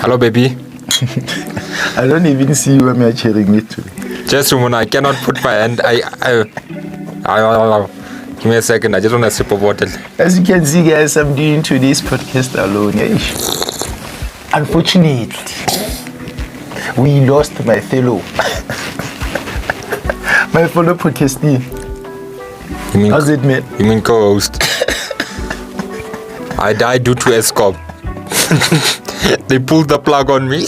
Hello, baby. I don't even see where I'm sharing it to. Just when I cannot put my hand. Give me a second. I just want a sip of water. As you can see, guys, I'm doing today's podcast alone. Unfortunately, we lost my fellow podcastee. How's it, man? You mean co-host? I died due to escape. They pulled the plug on me.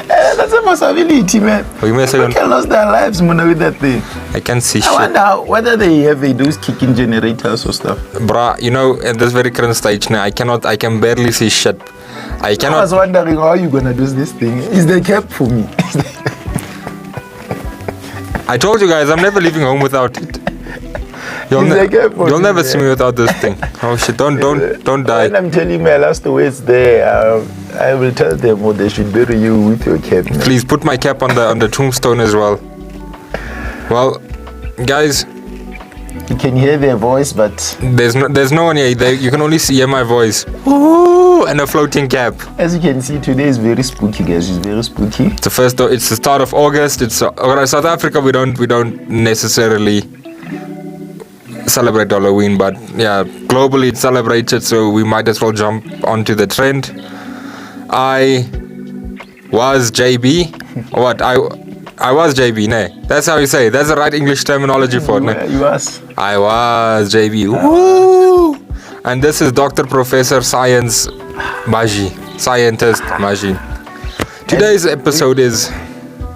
That's a possibility, man. People lost their lives, man, with that thing. I can't see shit. I wonder whether they have those kicking generators or stuff. Bruh, at this very current stage now, I can barely see shit. I was wondering how you gonna do this thing. Is the cap for me? I told you guys, I'm never leaving home without it. You'll never see me without this thing. Oh shit! Don't die. When I'm telling my last words there, I will tell them, they should bury you with your cap. Man. Please put my cap on the tombstone as well. Well, guys, you can hear their voice, but there's no one here. You can only hear my voice. Ooh, and a floating cap. As you can see, today is very spooky, guys. It's very spooky. It's the start of August. It's South Africa. We don't necessarily celebrate Halloween, but yeah, globally it's celebrated, so we might as well jump onto the trend. I was JB. What? I was JB, ne? That's how you say it. That's the right English terminology for it, ne? You was. I was JB. Woo! And this is Dr. Professor Science Maji. Scientist Maji. Today's episode is...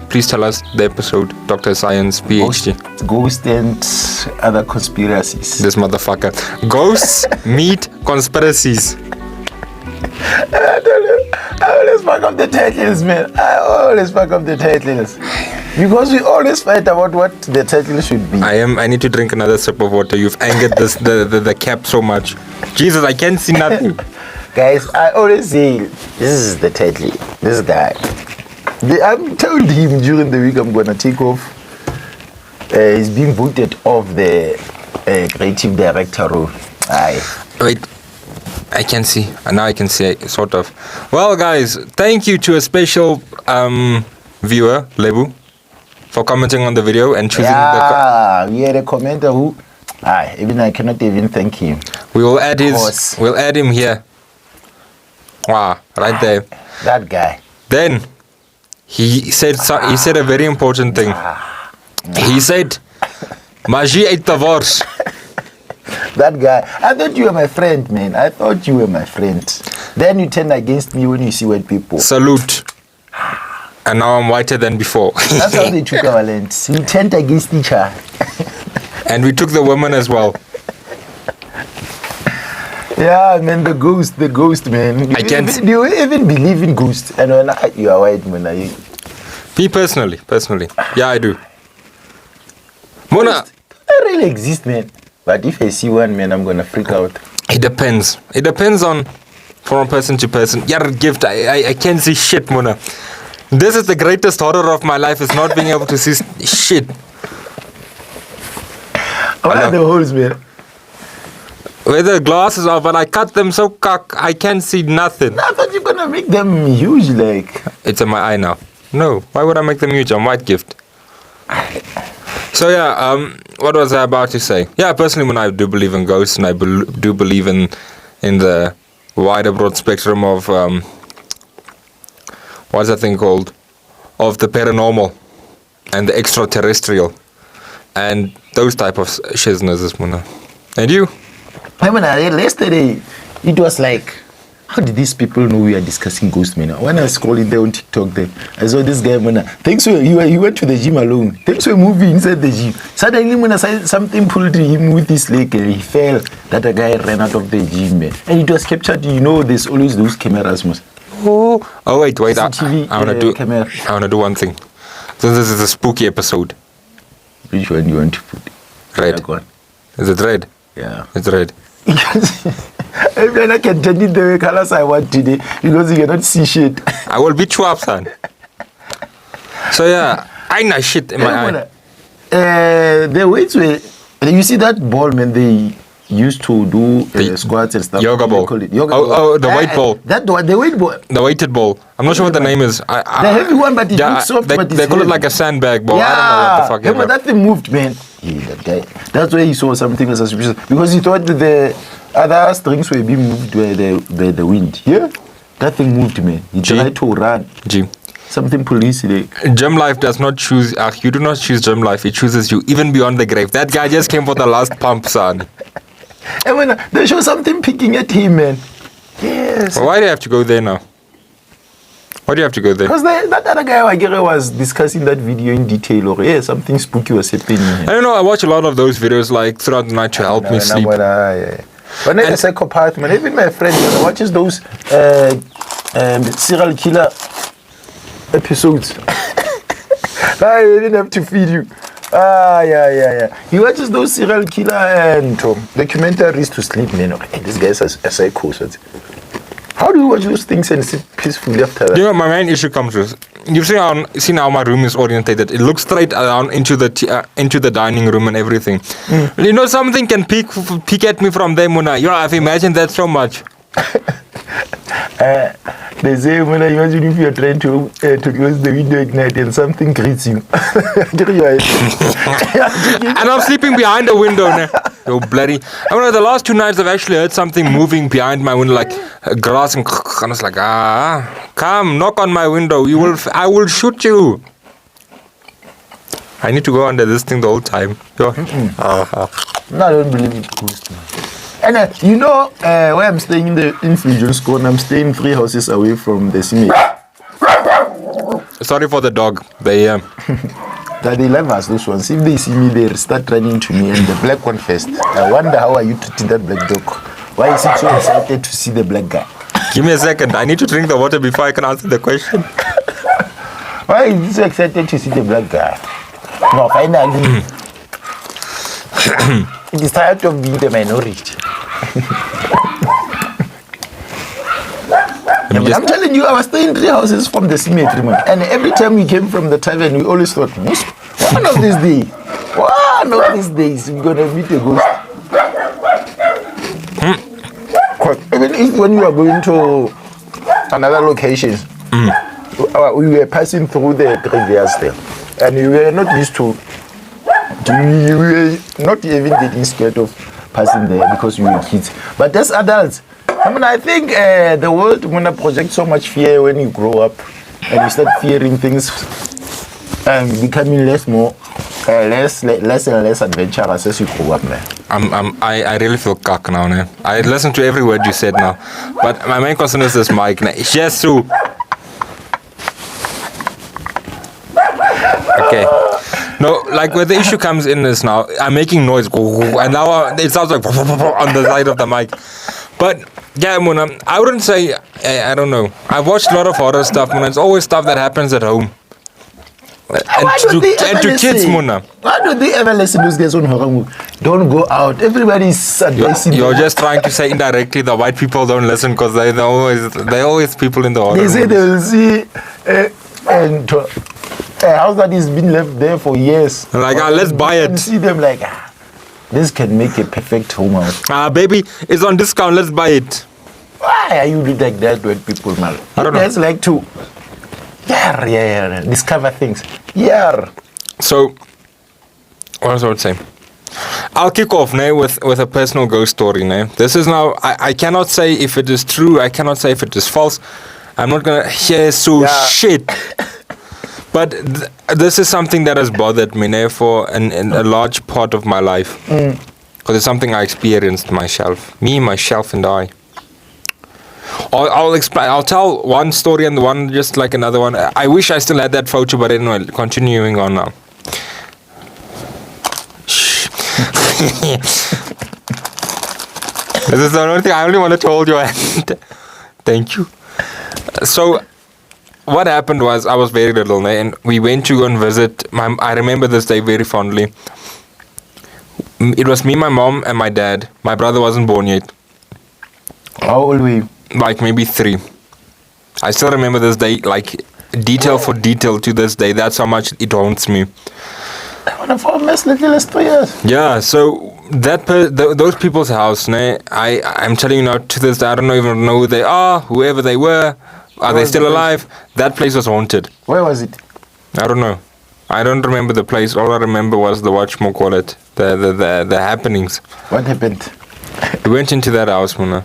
Please tell us the episode, Dr. Science, PhD. Ghosts and other conspiracies. This motherfucker. Ghosts meet conspiracies. I don't know. I always fuck up the titles, man. Because we always fight about what the title should be. I need to drink another sip of water. You've angered the cap so much. Jesus, I can't see nothing. Guys, I always say, this is the title. This guy. I told him during the week I'm going to take off. He's being voted off the creative director role. Wait, I can see. Now I can see, sort of. Well, guys, thank you to a special viewer, Lebu, for commenting on the video and choosing we had a commenter who... even I cannot even thank him. We'll add him here. Wow, right there. That guy. Then... He said a very important thing. He said, Maji ate the worst. That guy. I thought you were my friend, man. Then you turn against me when you see white people. Salute. And now I'm whiter than before. That's how they took our lands. We turned against each other. And we took the women as well. Yeah, man, the ghost, man. Do you even believe in ghosts? And when you are white, man, are you? Me personally. Yeah, I do. Mona. They really exist, man. But if I see one, man, I'm going to freak out. It depends on from person to person. Yeah, gift. I can't see shit, Mona. This is the greatest horror of my life, is not being able to see shit. What are the holes, man? Where the glasses are, but I cut them so cock, I can't see nothing. I thought you're gonna make them huge, like. It's in my eye now. No, why would I make them huge? I'm white, gift. So yeah, what was I about to say? Yeah, personally, when I do believe in ghosts, and I do believe in the wider broad spectrum of what's that thing called? Of the paranormal and the extraterrestrial and those type of shiznesses, Mona. And you? I mean, yesterday, it was like, how did these people know we are discussing ghosts, man? When I was scrolling there on TikTok, I saw this guy, man. He went to the gym alone. Thanks for moving inside the gym. Suddenly, when something pulled him with his leg, he fell. That a guy ran out of the gym, man. And it was captured. There's always those cameras, man. Oh wait. I wanna do one thing. So this is a spooky episode. Which one do you want to put? Red. Is it red? Yeah. It's red. I can turn it the colors I want today because you cannot see shit. I will beat you up, son. So yeah, I know shit in my eye. The weights were... You see that ball, man, used to do The squats and stuff. yoga What do you ball. call it? Yoga Oh, ball. oh, the weight ball. That one, the weight ball. The weighted ball. I'm not sure what the name is. The heavy one, but it looks soft, they, but it's they call it heavy. like a sandbag ball. I don't know what the fuck Yeah, but ever. that thing moved, man. Yeah, that guy. That's why he saw something as suspicious because he thought that the other strings were being moved by the wind. Yeah, that thing moved, man. He tried to run. Gee. Something police like. Gym life does not choose. You do not choose gym life. It chooses you, even beyond the grave. That guy just came for the last pump, son. And when they show something picking at him, man. Yes. Well, why do you have to go there now? Why do you have to go there? Because that other guy, Wagere, was discussing that video in detail, or yeah, something spooky was happening. I don't know. I watch a lot of those videos like throughout the night to help me sleep. But I'm a psychopath, man. Even my friend watches those serial killer episodes. I didn't have to feed you. Yeah. He watches those serial killer and documentaries to sleep, man. Hey, this guy's a psycho. So how do you watch those things and sit peacefully after that? You know, my main issue comes with you've seen how my room is orientated. It looks straight down into the dining room and everything. You know, something can peek at me from there, Muna. You know, I've imagined that so much. They say, when I imagine if you're trying to close the window at night and something greets you. And I'm sleeping behind the window now. Oh, bloody. I don't know, the last 2 nights I've actually heard something moving behind my window, like grass and I was like, come, knock on my window. I will shoot you. I need to go under this thing the whole time. No, I don't believe it ghost, man. And you know where I'm staying in Fusion School, and I'm staying 3 houses away from the cemetery. Sorry for the dog. They That they love us, those ones. If they see me, they start running to me, and the black one first. I wonder how are you treating that black dog? Why is it so excited to see the black guy? Give me a second. I need to drink the water before I can answer the question. Why is it so excited to see the black guy? No, finally. It is tired of being the minority. I'm telling you, I was staying 3 houses from the cemetery, man. And every time we came from the tavern, we always thought, one of these days, we're going to meet a ghost. Even if when you are going to another location, we were passing through the graveyards there. And we were not used to, we were not even getting scared of passing there because we were kids. But as adults, I think the world gonna project so much fear when you grow up and you start fearing things and becoming less and less adventurous as you grow up, man. I really feel cock now, man. I listened to every word you said now, but my main concern is this mic. Yes, Sue. Okay. No, like where the issue comes in is now I'm making noise, and now it sounds like on the side of the mic. But yeah, Mona, I wouldn't say I don't know. I've watched a lot of horror stuff, Mona. It's always stuff that happens at home. And to kids, Mona. Why do they ever listen to those guys on horror movie? Don't go out. Everybody's advising. You're just trying to say indirectly the white people don't listen because they're always people in the horror. They say they will see a house that has been left there for years. Like, let's buy it. And see them like, this can make a perfect home house. Baby, it's on discount. Let's buy it. Why are you like that with people, man? I don't know. It's like to discover things. Yeah. So, what was I would say? I'll kick off now with a personal ghost story now. This is now, I cannot say if it is true. I cannot say if it is false. I'm not going to hear shit. But this is something that has bothered me now for a large part of my life. Because it's something I experienced myself. Me, myself, and I. I'll explain. I'll tell one story and one just like another one. I wish I still had that photo, but anyway, continuing on now. Shh. This is the only thing I only want to hold your hand. Thank you. So, what happened was I was very little, and we went to go and visit. I remember this day very fondly. It was me, my mom, and my dad. My brother wasn't born yet. How old were you? Like maybe 3. I still remember this day, like detail for detail to this day. That's how much it haunts me. for a mess little as 3 years. Yeah, so those people's house, I'm telling you now, to this day, I don't even know who they are, whoever they were. Are they still alive? That place was haunted. Where was it? I don't know. I don't remember the place. All I remember was the whatchamacallit, the happenings. What happened? We went into that house, Muna.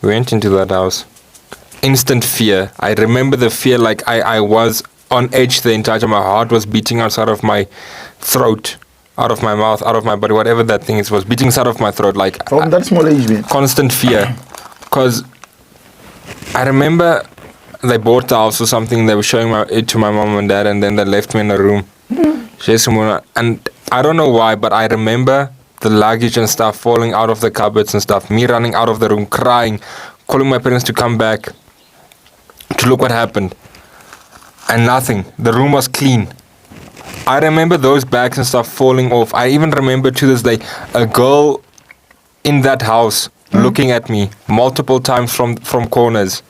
We went into that house. Instant fear. I remember the fear like I was on edge the entire time. My heart was beating outside of my throat, out of my mouth, out of my body, whatever that thing is, was beating outside of my throat. Like from that small age, man. Constant fear. Because I remember they bought the house or something. They were showing it to my mom and dad, and then they left me in a room. And I don't know why, but I remember the luggage and stuff falling out of the cupboards and stuff. Me running out of the room, crying, calling my parents to come back to look what happened. And nothing. The room was clean. I remember those bags and stuff falling off. I even remember to this day a girl in that house looking at me multiple times from corners.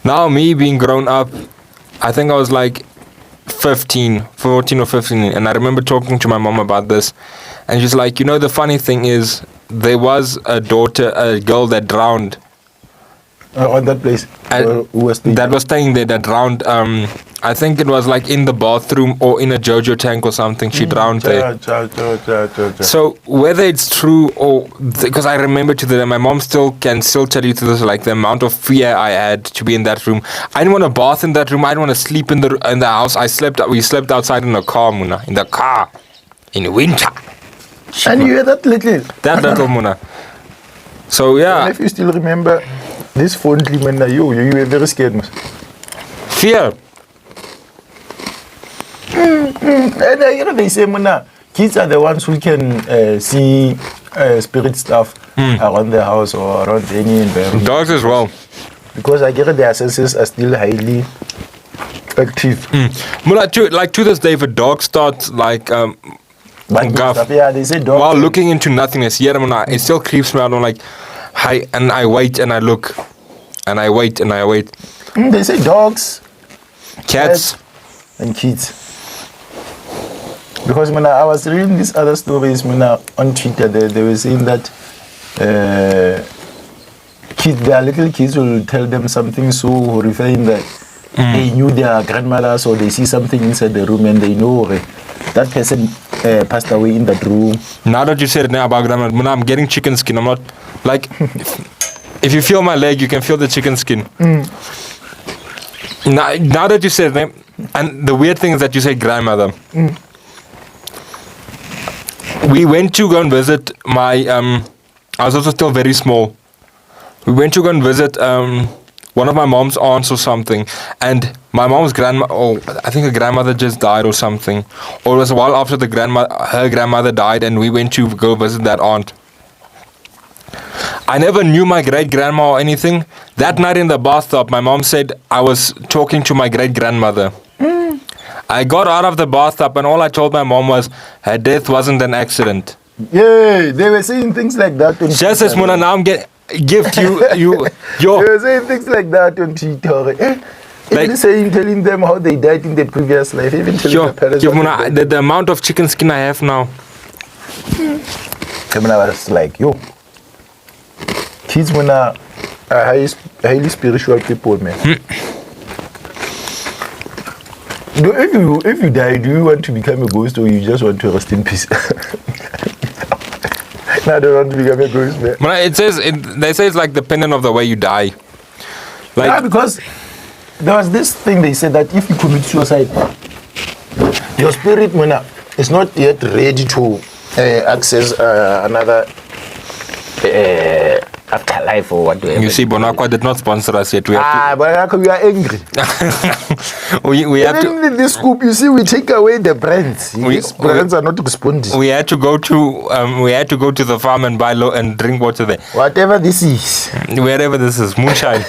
Now me being grown up, I think I was like 14 or 15, and I remember talking to my mom about this, and she's like, the funny thing is, there was a girl that drowned on that place who was staying that was staying there, that drowned. I think it was like in the bathroom or in a JoJo tank or something. She drowned there. So whether it's true or, because I remember my mom can still tell you to this, like the amount of fear I had to be in that room. I didn't want to bath in that room. I didn't want to sleep in the house. We slept outside in the car, Muna, in the car, in winter. And you were that little. That little, Muna. So yeah. And if you still remember this fondly, man, you were very scared, man. Fear. And they say, Mona, kids are the ones who can see spirit stuff around the house or around any environment. Dogs as well. Because I get their senses are still highly active. Mona, to this day, if a dog starts like stuff, yeah, they say dog. While looking into nothingness, Mona, it still creeps me out. I'm like, hi, and I wait and I look, and I wait and I wait. They say dogs, cats, and kids. Because when I was reading these other stories on Twitter, they were saying that their little kids will tell them something so horrifying that they knew their grandmothers, or they see something inside the room and they know that person passed away in that room. Now that you said it about grandma, I'm getting chicken skin. I'm not like, if you feel my leg, you can feel the chicken skin. Now that you said it, and the weird thing is that you say grandmother. We went to go and visit my, I was also still very small. We went to go and visit one of my mom's aunts or something, and my mom's I think her grandmother just died or something, or it was a while after her grandmother died, and we went to go visit that aunt. I never knew my great-grandma or anything. That night in the bathtub, my mom said I was talking to my great-grandmother. I got out of the bathtub and all I told my mom was her death wasn't an accident. Yeah, they were saying things like that. Just as Mona, now I'm gift you. They were saying things like that on Twitter. Even telling them how they died in the previous life. Even telling their parents. Mona, the amount of chicken skin I have now. I was like, kids are highly spiritual people, man. If you die, do you want to become a ghost or you just want to rest in peace? No, I don't want to become a ghost, man. They say it's like dependent of the way you die. Yeah, because there was this thing they said that if you commit suicide, your spirit is not yet ready to access another afterlife or whatever. You see, Bonacqua did not sponsor us yet. Bonacqua, we are angry. we have to. In this scoop, you see, we take away the brands. These brands are not responding. We had to go to the farm and buy and drink water there. Whatever this is. Wherever this is, moonshine.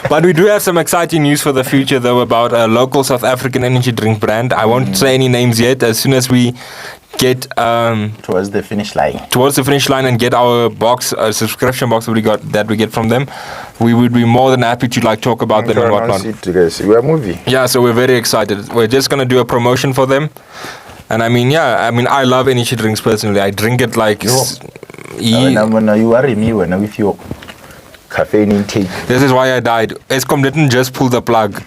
But we do have some exciting news for the future, though, about a local South African energy drink brand. I won't say any names yet. As soon as we get towards the finish line and get our subscription box that we get from them, we would be more than happy to talk about them and whatnot. We are moving. Yeah, so we're very excited. We're just gonna do a promotion for them. And I mean, I love energy drinks personally. I drink it like. You worry me when with your caffeine intake. This is why I died. Eskom didn't just pull the plug.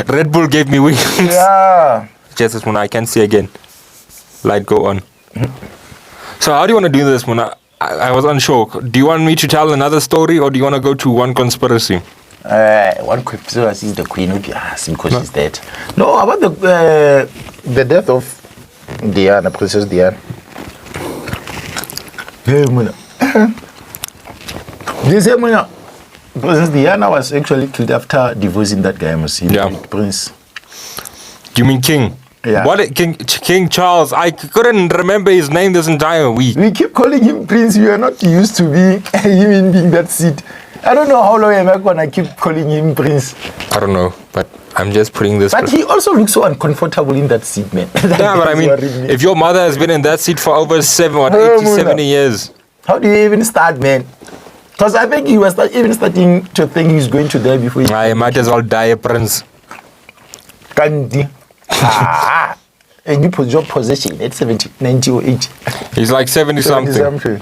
Red Bull gave me wings. Yeah. Just this one, I can see again. Light go on. So how do you want to do this, Mona? I was unsure. Do you want me to tell another story, or do you want to go to one conspiracy? One conspiracy is the queen of because she's dead. No, about the death of Diana, Princess Diana. Hey, Mona. This Mona. Princess Diana was actually killed after divorcing that guy, Prince. You mean King? Yeah. What King Charles? I couldn't remember his name this entire week. We keep calling him Prince. We are not used to being him being that seat. I don't know how long am I gonna keep calling him Prince. I don't know, but I'm just putting this. But he also looks so uncomfortable in that seat, man. Yeah, but I mean, if your mother has been in that seat for over 70 years. How do you even start, man? Because I think he was even starting to think he's going to die before he... I might as well die a prince. Kandi. And you put your position at 70, 90 or 80. He's like 70 something.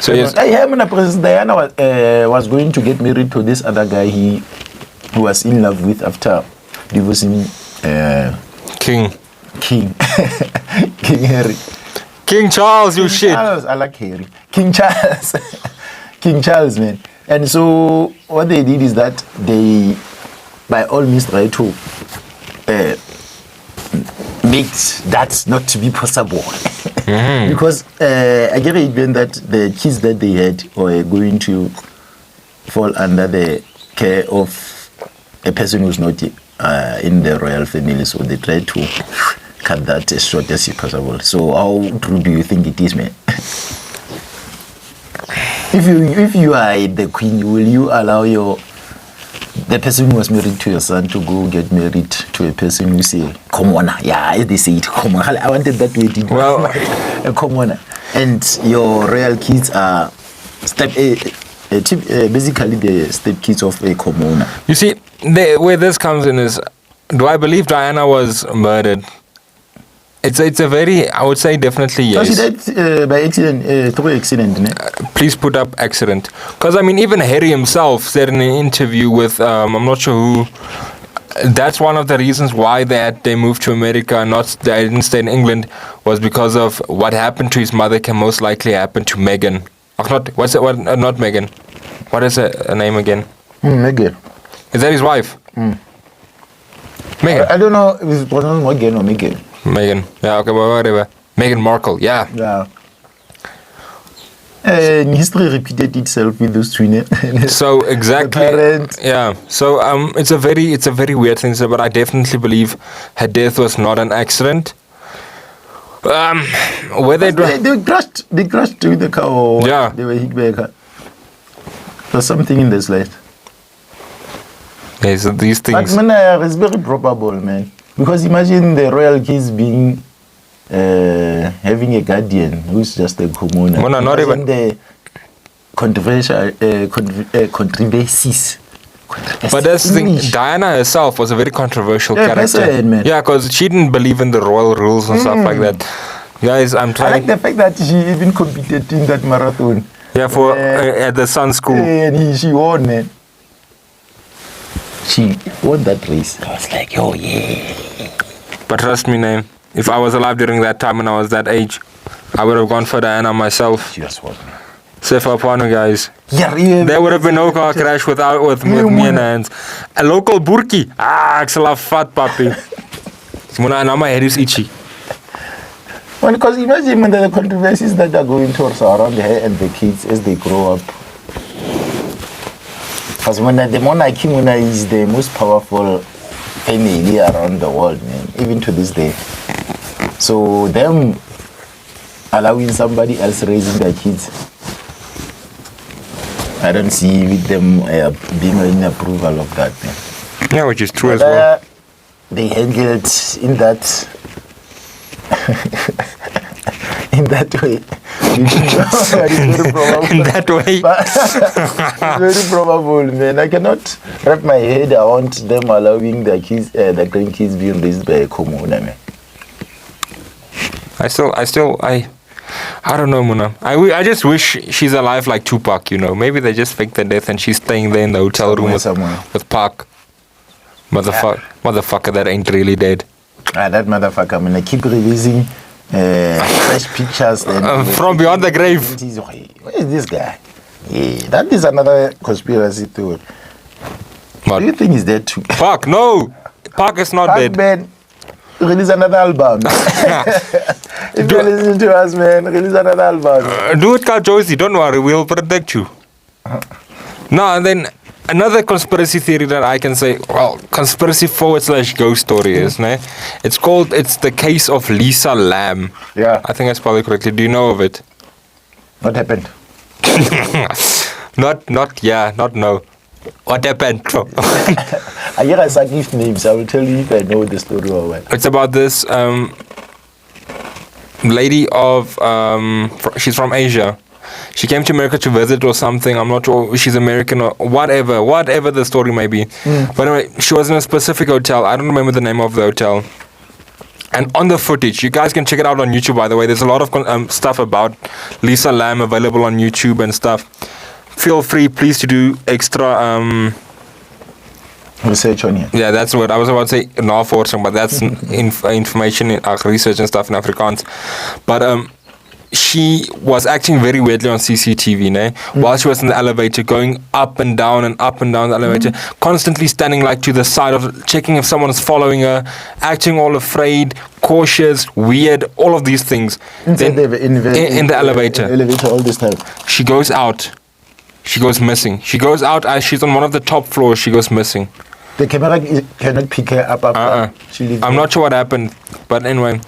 So yes. Princess Diana was going to get married to this other guy he was in love with after divorcing King King Harry. King Charles, you shit. Charles, I like Harry. King Charles. King Charles, man. And so what they did is that they, by all means, try to make that not to be possible. Because I get it then that the kids that they had were going to fall under the care of a person who's not in the royal family, so they tried to cut that as short as possible. So how true do you think it is, man? If you are the queen, will you allow the person who was married to your son to go get married to a person who say commoner? Yeah, as they say it, commoner. I wanted that way to well, a commoner. And your royal kids are basically the step kids of a commoner. You see, where this comes in is, do I believe Diana was murdered? It's a very, I would say definitely yes. So she died by accident, through accident. Please put up accident. Because I mean, even Harry himself said in an interview with, I'm not sure who, that's one of the reasons why they moved to America and they didn't stay in England, was because of what happened to his mother can most likely happen to Meghan. Not Meghan. What is her name again? Meghan. Is that his wife? Meghan. I don't know if it's pronounced Meghan or Meghan. Meghan. Yeah, okay, well, whatever. Meghan Markle, yeah. Yeah. History repeated itself with those two names. So exactly. Yeah. So it's a very weird thing, but I definitely believe her death was not an accident. Where they crashed with the car, or yeah, they were hit by a car. There's something in this light. Yeah, so these things. But man, it's very probable, man. Because imagine the royal kids being having a guardian who's just a commoner. Well, not even the controversies. But that's the thing. Diana herself was a very controversial character. Man. Yeah, because she didn't believe in the royal rules and stuff like that. Guys, I'm trying. I like the fact that she even competed in that marathon. Yeah, for at the Sun School. And she won, man. She won that race. I was like, oh yeah. But trust me, name. If I was alive during that time when I was that age, I would have gone for Diana myself. She was what? Safe upon you guys. Yeah, there would have been no car crash with me and hands. A local burki. It's a lot fat, papi. Now my head is itchy. Well, because imagine the controversies that are going towards around her and the kids as they grow up. Because the monarchy is the most powerful family around the world, man, even to this day. So them allowing somebody else raising their kids, I don't see with them being in approval of that, man. Yeah, which is true as well. They handled in that in that way. In that way. It's very probable, man. I cannot wrap my head around them allowing their kids, the grandkids being raised by a commoner, man. I don't know, Muna. I just wish she's alive like Tupac, you know. Maybe they just faked the death and she's staying there in the hotel room with Pac. Motherfucker that ain't really dead. That motherfucker, I'm gonna keep releasing fresh pictures. From beyond the grave. Where is this guy? Yeah, that is another conspiracy theory. What? Do you think he's dead too? Pac, no. Pac is not dead. Man, release another album. If you listen to us, man, release another album. Do it, Josie. Don't worry, we'll protect you. No, and then another conspiracy theory that I can say, well, conspiracy / ghost story is, it's the case of Lisa Lam. Yeah. I think I spelled it correctly. Do you know of it? What happened? Not no. What happened? I hear I start give names. I will tell you if I know the story or what. It's about this lady of she's from Asia. She came to America to visit or something. I'm not sure if she's American or whatever the story may be. But anyway, she was in a specific hotel. I don't remember the name of the hotel. And on the footage, you guys can check it out on YouTube, by the way. There's a lot of stuff about Lisa Lam available on YouTube and stuff. Feel free, please, to do extra research on it. Yeah, that's what I was about to say. Navorsing, but that's information in research and stuff in Afrikaans. But she was acting very weirdly on CCTV, while she was in the elevator, going up and down the elevator, constantly standing like to the side of, checking if someone is following her, acting all afraid, cautious, weird, all of these things. Inside in the elevator. Elevator all this time. She goes out. She goes missing. She goes out as she's on one of the top floors. She goes missing. The camera cannot pick her up. I'm not sure what happened, but anyway,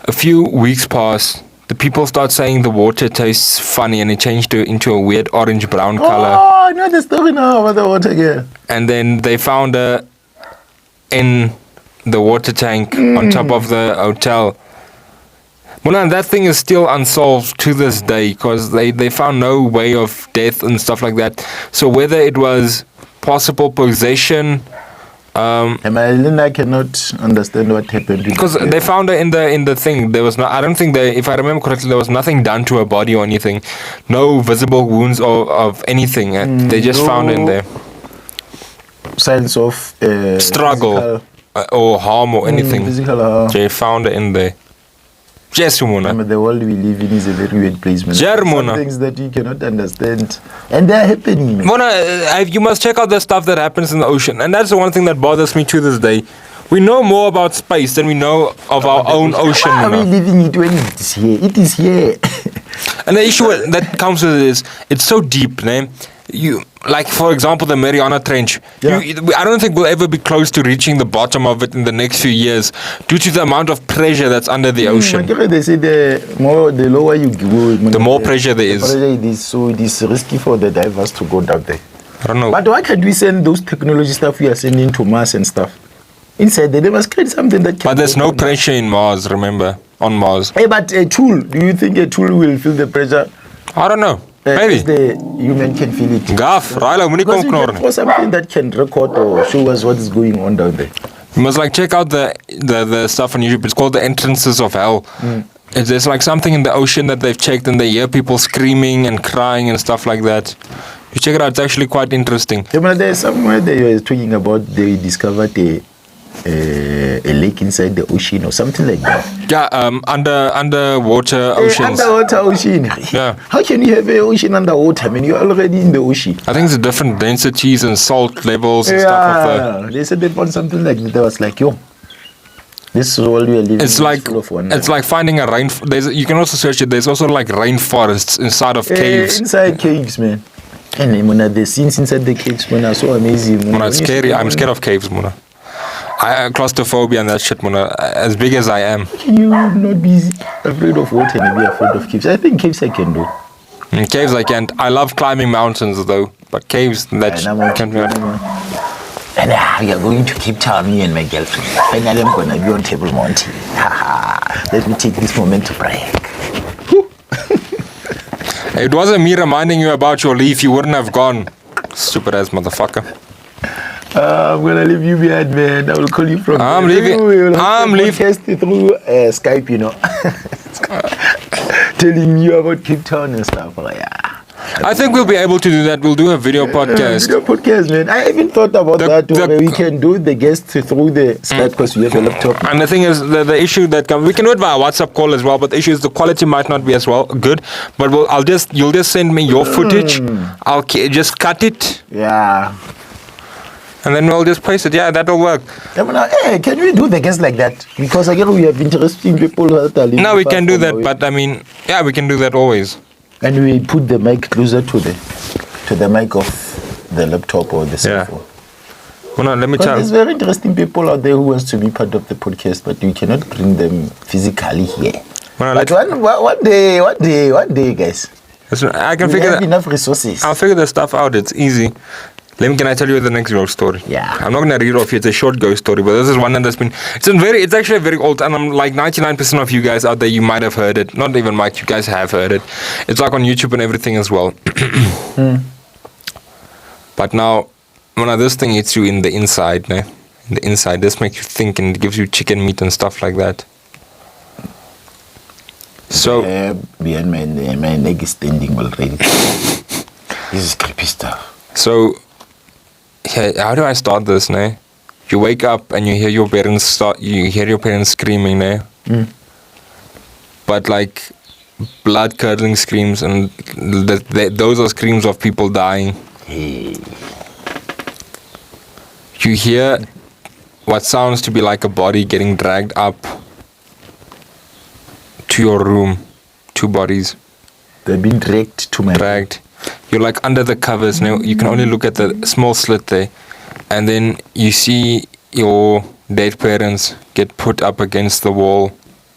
a few weeks pass. The people start saying the water tastes funny, and it changed into a weird orange-brown color. Oh, I know the story now about the water again. And then they found her in the water tank on top of the hotel. Well, that thing is still unsolved to this day because they found no way of death and stuff like that. So whether it was possible possession, I cannot understand what happened because they found her in the thing. There was no. I don't think if I remember correctly, there was nothing done to her body or anything, no visible wounds or of anything. They just found her in there. Signs of struggle or harm or anything. Physical harm. They found her in there. Yes, Muna. The world we live in is a very weird place, man. Some things that you cannot understand, and they're happening. Mona, you must check out the stuff that happens in the ocean, and that's the one thing that bothers me to this day. We know more about space than we know of our own ocean. Why are we living it when it's here? It is here. And the issue that comes with it is it's so deep, You, like, for example, the Mariana Trench. Yeah. I don't think we'll ever be close to reaching the bottom of it in the next few years due to the amount of pressure that's under the ocean. They say the lower you go, the more pressure there is. Pressure it is, so it is risky for the divers to go down there. I don't know. But why can't we send those technology stuff we are sending to Mars and stuff? Inside there, they must create something that can... But there's no pressure in Mars, remember, on Mars. Hey, but a tool, do you think a tool will feel the pressure? I don't know. Maybe. The human can feel it. Gaff, Raila, for something that can record or show us what is going on down there. You must check out the stuff on YouTube. It's called The Entrances of Hell. There's something in the ocean that they've checked and they hear people screaming and crying and stuff like that. You check it out, it's actually quite interesting. Yeah, but there's somewhere they were talking about they discovered a lake inside the ocean or something like that. Yeah, underwater oceans. Underwater ocean. Yeah. How can you have an ocean underwater? I mean, you're already in the ocean. I think it's different densities and salt levels and stuff. They said they found something like that. I was like, yo, this is all we are living. It's like finding a you can also search it. There's also rainforests inside of caves. Inside caves, man. And Mona, the scenes inside the caves, Mona, are so amazing. Mona, it's scary. I'm scared of caves, Mona. Claustrophobia and that shit, Mona. As big as I am. Can you not be afraid of water and be afraid of caves? I think caves I can do. In caves I can't. I love climbing mountains though, but caves that can't be. And we are going to Cape Town, me and my girlfriend. Finally, I'm gonna be on Table Mountain. Let me take this moment to brag. It wasn't me reminding you about your leave. You wouldn't have gone. Stupid ass motherfucker. I'm gonna leave you behind, man. I will call you from. I'm leaving. I'm leaving. Through Skype, you know, telling you about Cape Town and stuff. Like, yeah. I think we'll be able to do that. We'll do a video podcast. Video podcast, man. I even thought about that. Where we can do the guests through the Skype because we have a laptop. And the thing is, the issue that comes, we can do it via WhatsApp call as well. But the issue is the quality might not be as well good. But you'll just send me your footage. I'll just cut it. Yeah. And then we'll just place it. Yeah, that'll work. Hey, can we do the guests like that? Because again, we have interesting people that are living. No, we can do that. But I mean, yeah, we can do that always. And we put the mic closer to the mic of the laptop or the cell phone. Well, no, let me tell you. There's very interesting people out there who wants to be part of the podcast, but we cannot bring them physically here. Well, but one day, guys. I can figure have enough resources. I'll figure the stuff out. It's easy. Can I tell you the next ghost story? Yeah. I'm not gonna read off here. It's a short ghost story, but this is one that's been. It's actually very old, and I'm like 99% of you guys out there, you might have heard it. Not even Mike, you guys have heard it. It's like on YouTube and everything as well. But now, when this thing hits you in the inside, this makes you think and it gives you chicken meat and stuff like that. So behind my neck is standing already. This is creepy stuff. So. Yeah, how do I start this, ne? You wake up and you hear your parents screaming, ne? But like blood-curdling screams, and those are screams of people dying. You hear what sounds to be like a body getting dragged up to your room. 2 bodies. They've been dragged to my dragged. You're like under the covers now. You can only look at the small slit there, and then you see your dead parents get put up against the wall.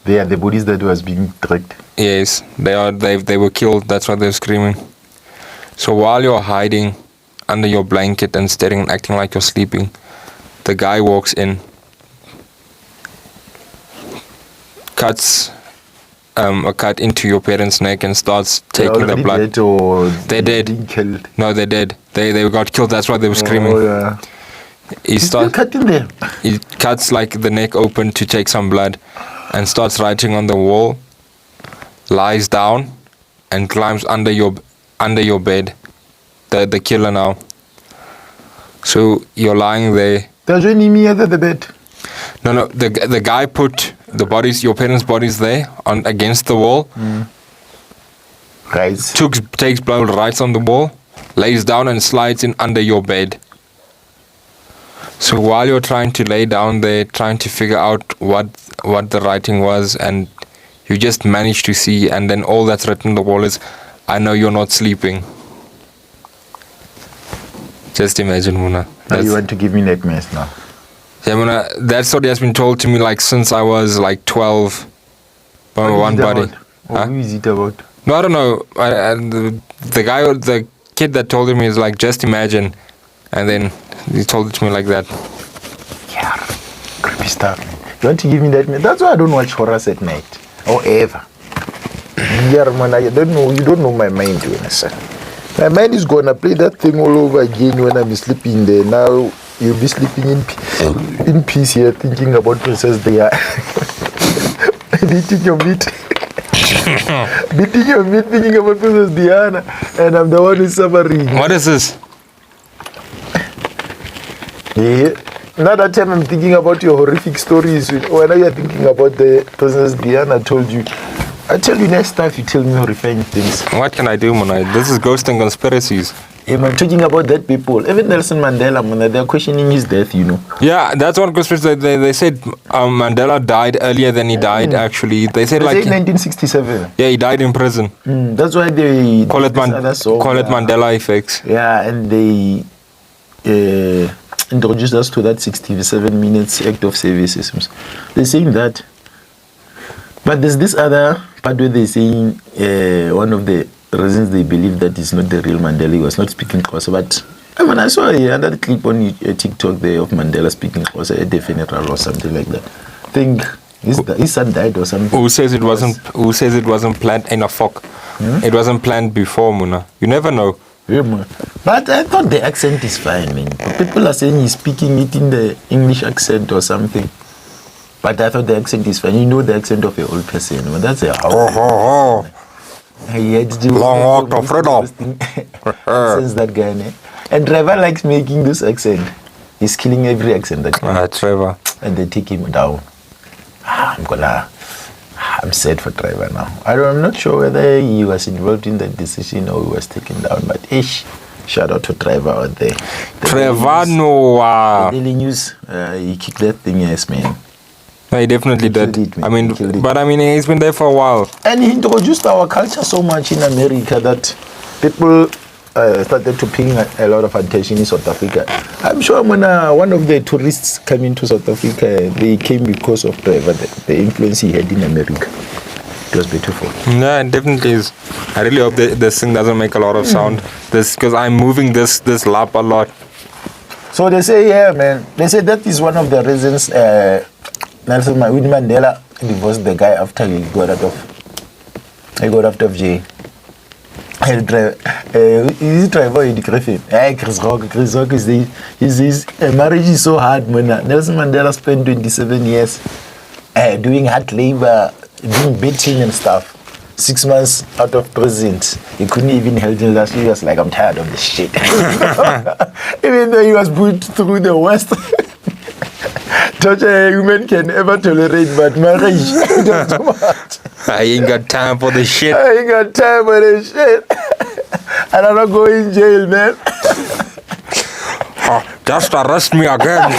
They are the bodies that was being dragged. Yes, they are. They were killed. That's why they're screaming. So while you're hiding under your blanket and staring and acting like you're sleeping, the guy walks in, cuts a cut into your parents' neck and starts taking the blood. Dead or they're dead. Being killed. No, they're dead. They got killed. That's why they were screaming. Oh yeah. He's still cutting them. He cuts like the neck open to take some blood, and starts writing on the wall. Lies down, and climbs under your bed. The killer now. So you're lying there. They're joining me under the bed. No. The guy put the bodies, your parents' bodies, there on against the wall. Right. Takes blood, writes on the wall, lays down and slides in under your bed. So while you're trying to lay down there, trying to figure out what the writing was, and you just manage to see, and then all that's written on the wall is, "I know you're not sleeping." Just imagine, Muna. Now you want to give me nightmares now. Yeah, Muna, that story has been told to me like since I was like 12. By one buddy. Who is it about? No, I don't know. The kid that told me is like, just imagine, and then he told it to me like that. Yeah, creepy stuff. You want to give me that? That's why I don't watch horrors at night or ever. Yeah, man, I don't know. You don't know my mind, you understand? My mind is gonna play that thing all over again when I'm sleeping there. Now you'll be sleeping in peace here, thinking about Princess Dia. Beating your meat. Beating your meat, thinking about Princess Diana, and I'm the one who's suffering. What is this? Yeah. Now that time I'm thinking about your horrific stories. When you're thinking about the Princess Diana, I tell you next time you tell me horrifying things. What can I do, man? This is Ghost and Conspiracies. Yeah, I'm talking about dead people. Even Nelson Mandela, man, they're questioning his death, you know. Yeah, that's one conspiracy. They said Mandela died earlier than he died, actually. They said like... 1967. Yeah, he died in prison. That's why they... Call it Mandela effects. Yeah, and they introduced us to that 67 minutes act of services. They're saying that. But there's this other part where they're saying one of the reasons they believe that it's not the real Mandela, he was not speaking Xhosa. But when I saw another clip on TikTok there of Mandela speaking Xhosa at the funeral or something like that. I think his son died or something. Who says it wasn't planned in a fog? It wasn't planned before, Muna. You never know. Yeah, man. But I thought the accent is fine, man. People are saying he's speaking it in the English accent or something. But I thought the accent is fine. You know the accent of an old person. But that's a he had to do Long walk to freedom. Since that guy, man. And Trevor likes making this accent. He's killing every accent that Trevor. and they take him down. I'm sad for Trevor now. I'm not sure whether he was involved in that decision or he was taken down, but shout out to Trevor out there. Trevor, no. The Daily News, he kicked that thing, yes, man. He definitely did. It, I mean, he's been there for a while. And he introduced our culture so much in America that people started to pay a lot of attention in South Africa. I'm sure when one of the tourists came into South Africa, they came because of Trevor, the influence he had in America. It was beautiful. Yeah, it definitely is. I really hope this thing doesn't make a lot of sound. Because I'm moving this lap a lot. So they say, yeah, man. They say that is one of the reasons Nelson Mandela divorced the guy after he got out of jail. Is it Trevor or Griffin? Chris Rock is his marriage is so hard, man. Nelson Mandela spent 27 years doing hard labor, doing beating and stuff. 6 months out of prison. He couldn't even help him last year. He was like, I'm tired of this shit. Even though he was put through the worst torture a human can ever tolerate, but marriage is too much. I ain't got time for this shit. I ain't got time for this shit. And I'm not going in jail, man. Just arrest me again.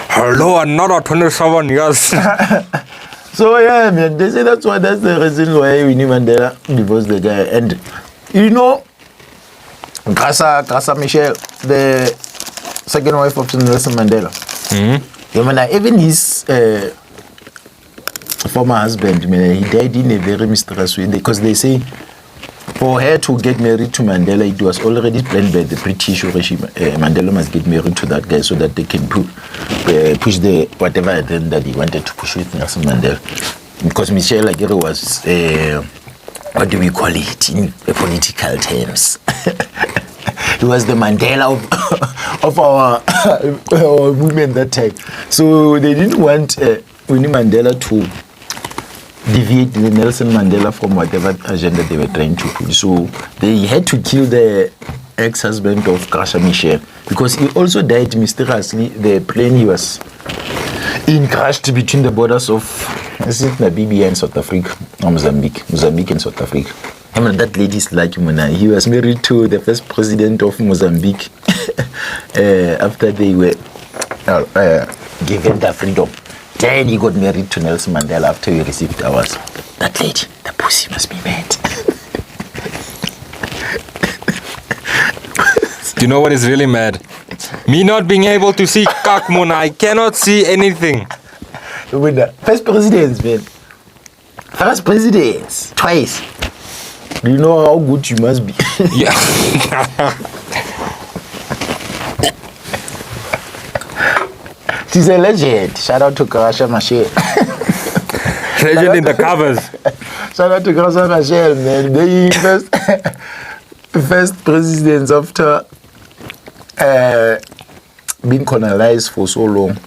Hello, another 27 years. So yeah, man, they say that's the reason why Winnie Mandela divorced the guy. And you know, Grasa Michelle, the second wife of Nelson Mandela. Even his former husband, he died in a very mysterious way because they say for her to get married to Mandela, it was already planned by the British regime. Mandela must get married to that guy so that they can push the whatever agenda that he wanted to push with Nelson Mandela. Because Michelle Aguirre was, what do we call it in political terms? He was the Mandela of our movement that time. So they didn't want Winnie Mandela to deviate the Nelson Mandela from whatever agenda they were trying to push. So they had to kill the ex-husband of Graça Michel because he also died mysteriously. The plane he was in crashed between the borders of Namibia and South Africa, or Mozambique and South Africa. I mean, that lady is like he was married to the first president of Mozambique after they were given their freedom. Then he got married to Nelson Mandela after he received ours. That lady, the pussy must be mad. Do you know what is really mad? Me not being able to see Kakmuna. I cannot see anything. First presidents, man. First presidents. Twice. Do you know how good you must be? Yeah. She's a legend. Shout out to Graça Michel. Legend in the covers. Shout out to Graça Michel, man. They first presidents after being colonized for so long.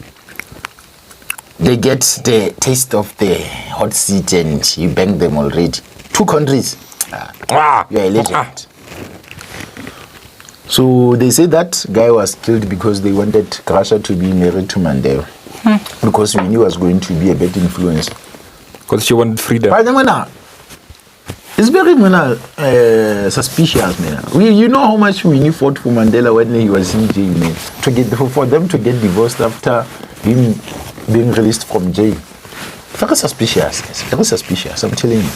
They get the taste of the hot seat and you bang them already. 2 countries. You're a legend. So they say that guy was killed because they wanted Graça to be married to Mandela. Because Winnie was going to be a bad influence. Because she wanted freedom. But it's very suspicious, man. You know how much Winnie fought for Mandela when he was in jail, man. For them to get divorced after him being released from jail. Very suspicious. It's very suspicious, I'm telling you.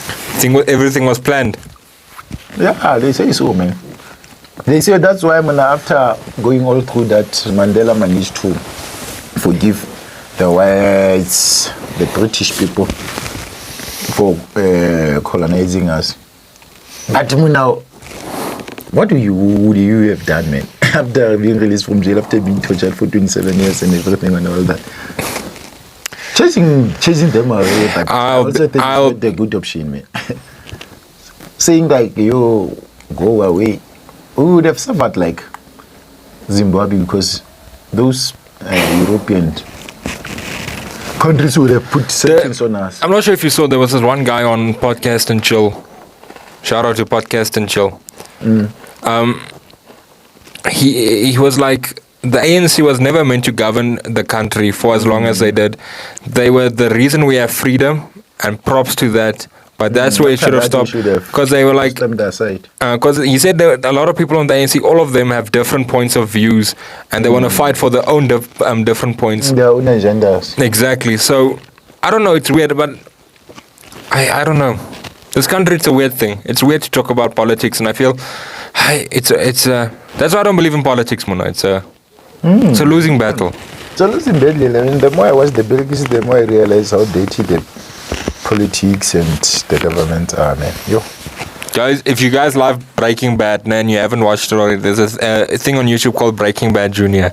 Everything was planned. Yeah, they say so, man. They say that's why after going all through that, Mandela managed to forgive the whites, the British people for colonizing us. But now, what would you have done, man? After being released from jail, after being tortured for 27 years and everything and all that. Chasing them away, but I also think it's a good option, man. saying like, yo, go away, we would have suffered like Zimbabwe, because those European countries would have put sanctions on us. I'm not sure if you saw, there was this one guy on Podcast and Chill. Shout out to Podcast and Chill. He was like, the ANC was never meant to govern the country for as long as they did. They were the reason we have freedom, and props to that. But that's where it should have stopped, because they were like, because he said that a lot of people on the ANC, all of them have different points of views, and they want to fight for their own different points. Their own agendas. Exactly. So I don't know. It's weird, but I don't know. This country, it's a weird thing. It's weird to talk about politics, and I feel it's that's why I don't believe in politics, Mona. It's a losing battle. It's a losing battle. I mean, the more I watch the Belgians, the more I realize how dirty the politics and the government are, man. Yo. Guys, if you guys love Breaking Bad, man, you haven't watched it already, there's a thing on YouTube called Breaking Bad Junior.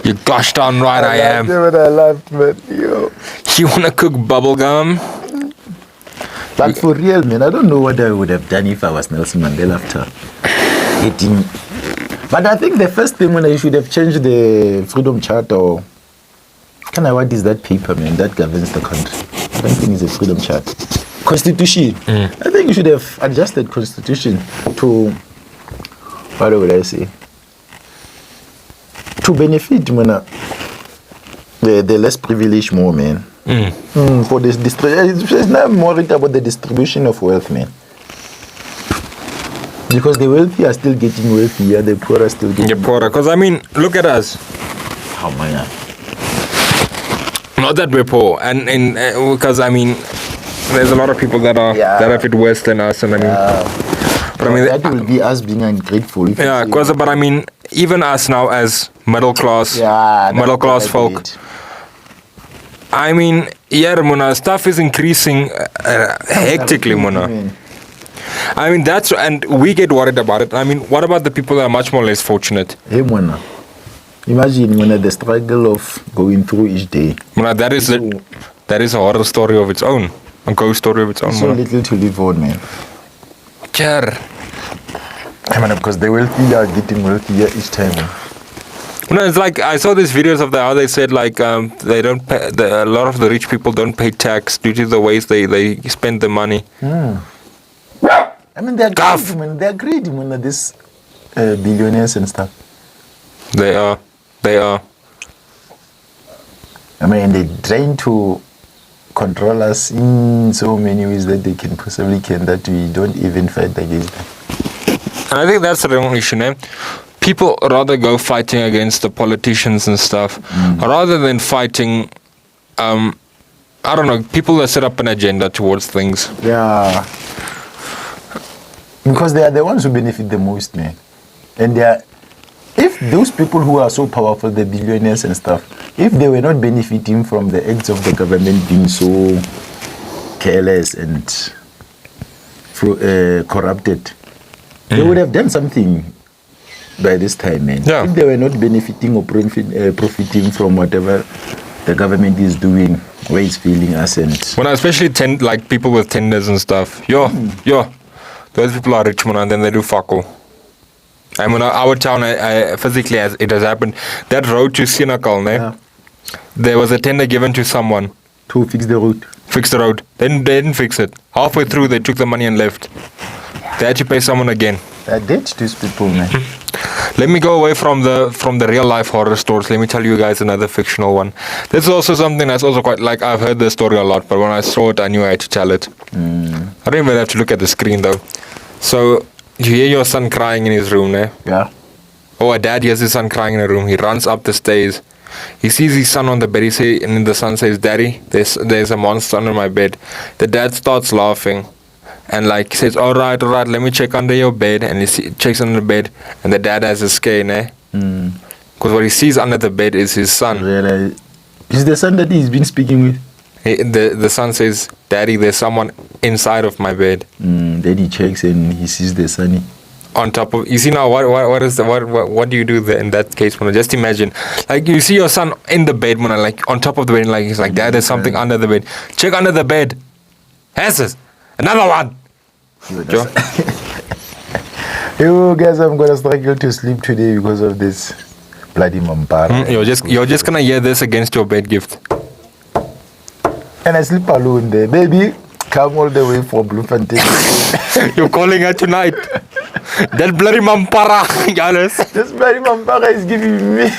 You gosh darn right I am. I laughed, man. Yo. You wanna cook bubble gum? But for real, man, I don't know what I would have done if I was Nelson Mandela after eating. But I think the first thing when I should have changed the Freedom Charter, or what is that paper, man, that governs the country? I think it's a Freedom Charter. Constitution. I think you should have adjusted Constitution to, what would I say? To benefit, man, the less privileged more, man. For this it's not more about the distribution of wealth, man. Because the wealthy are still getting wealthier, the poor are still getting poorer. Because I mean, look at us. How many? Not that we're poor, and because I mean, there's a lot of people that that have it worse than us, and I mean, but I mean that will be us being ungrateful. Yeah, because but I mean, even us now as middle class folk. I mean, yeah, Mona, stuff is increasing hectically, Mona. I mean, and we get worried about it. I mean, what about the people that are much more less fortunate? Hey, Mona. Imagine when the struggle of going through each day. Mona, that is a horror story of its own, a ghost story of its own. So little to live on, man. Sure. I mean, because the wealthy are getting wealthier each time. No, it's like I saw these videos of how they said like they don't pay, a lot of the rich people don't pay tax due to the ways they spend the money. I mean, they're greedy, man. They're greedy, man. These billionaires and stuff. They are. I mean, they're trying to control us in so many ways that they can that we don't even fight against them. And I think that's the wrong issue, man. People rather go fighting against the politicians and stuff rather than fighting, I don't know, people that set up an agenda towards things. Yeah. Because they are the ones who benefit the most, man. And if those people who are so powerful, the billionaires and stuff, if they were not benefiting from the acts of the government being so careless and corrupted, they would have done something by this time, man. Yeah. If they were not benefiting or profiting from whatever the government is doing, where it's failing us, and when especially like people with tenders and stuff, those people are rich, man, and then they do fuck all. I mean, our town, I physically, as it has happened, that road to Sinakal, there was a tender given to someone to fix the road. Then they didn't fix it. Halfway through, they took the money and left. They had to pay someone again. I did these people, man. Let me go away from the real life horror stories. Let me tell you guys another fictional one. This is also something that's also quite like, I've heard this story a lot, but when I saw it, I knew I had to tell it. I don't even have to look at the screen though. So you hear your son crying in his room, eh? Yeah. Oh, a dad hears his son crying in a room. He runs up the stairs. He sees his son on the bed. And the son says, "Daddy, there's a monster under my bed." The dad starts laughing. And like he says, all right, let me check under your bed. And he checks under the bed, and the dad has a scare, eh? Because what he sees under the bed is his son. Really? Is the son that he's been speaking with? The son says, "Daddy, there's someone inside of my bed." Then he checks and he sees the son. On top of, you see now, what do you do there in that case, Mona? Just imagine, like you see your son in the bed, Mona, like on top of the bed, and like he's like, "Dad, there's something under the bed." Check under the bed. Has it? Another one. Joe? Yo, guys, I'm gonna struggle to sleep today because of this bloody mampara. You're just gonna hear this against your bed gift. And I sleep alone there. Baby, come all the way from Bloemfontein. You're calling her tonight. That bloody mampara, Giannis. This bloody mampara is giving me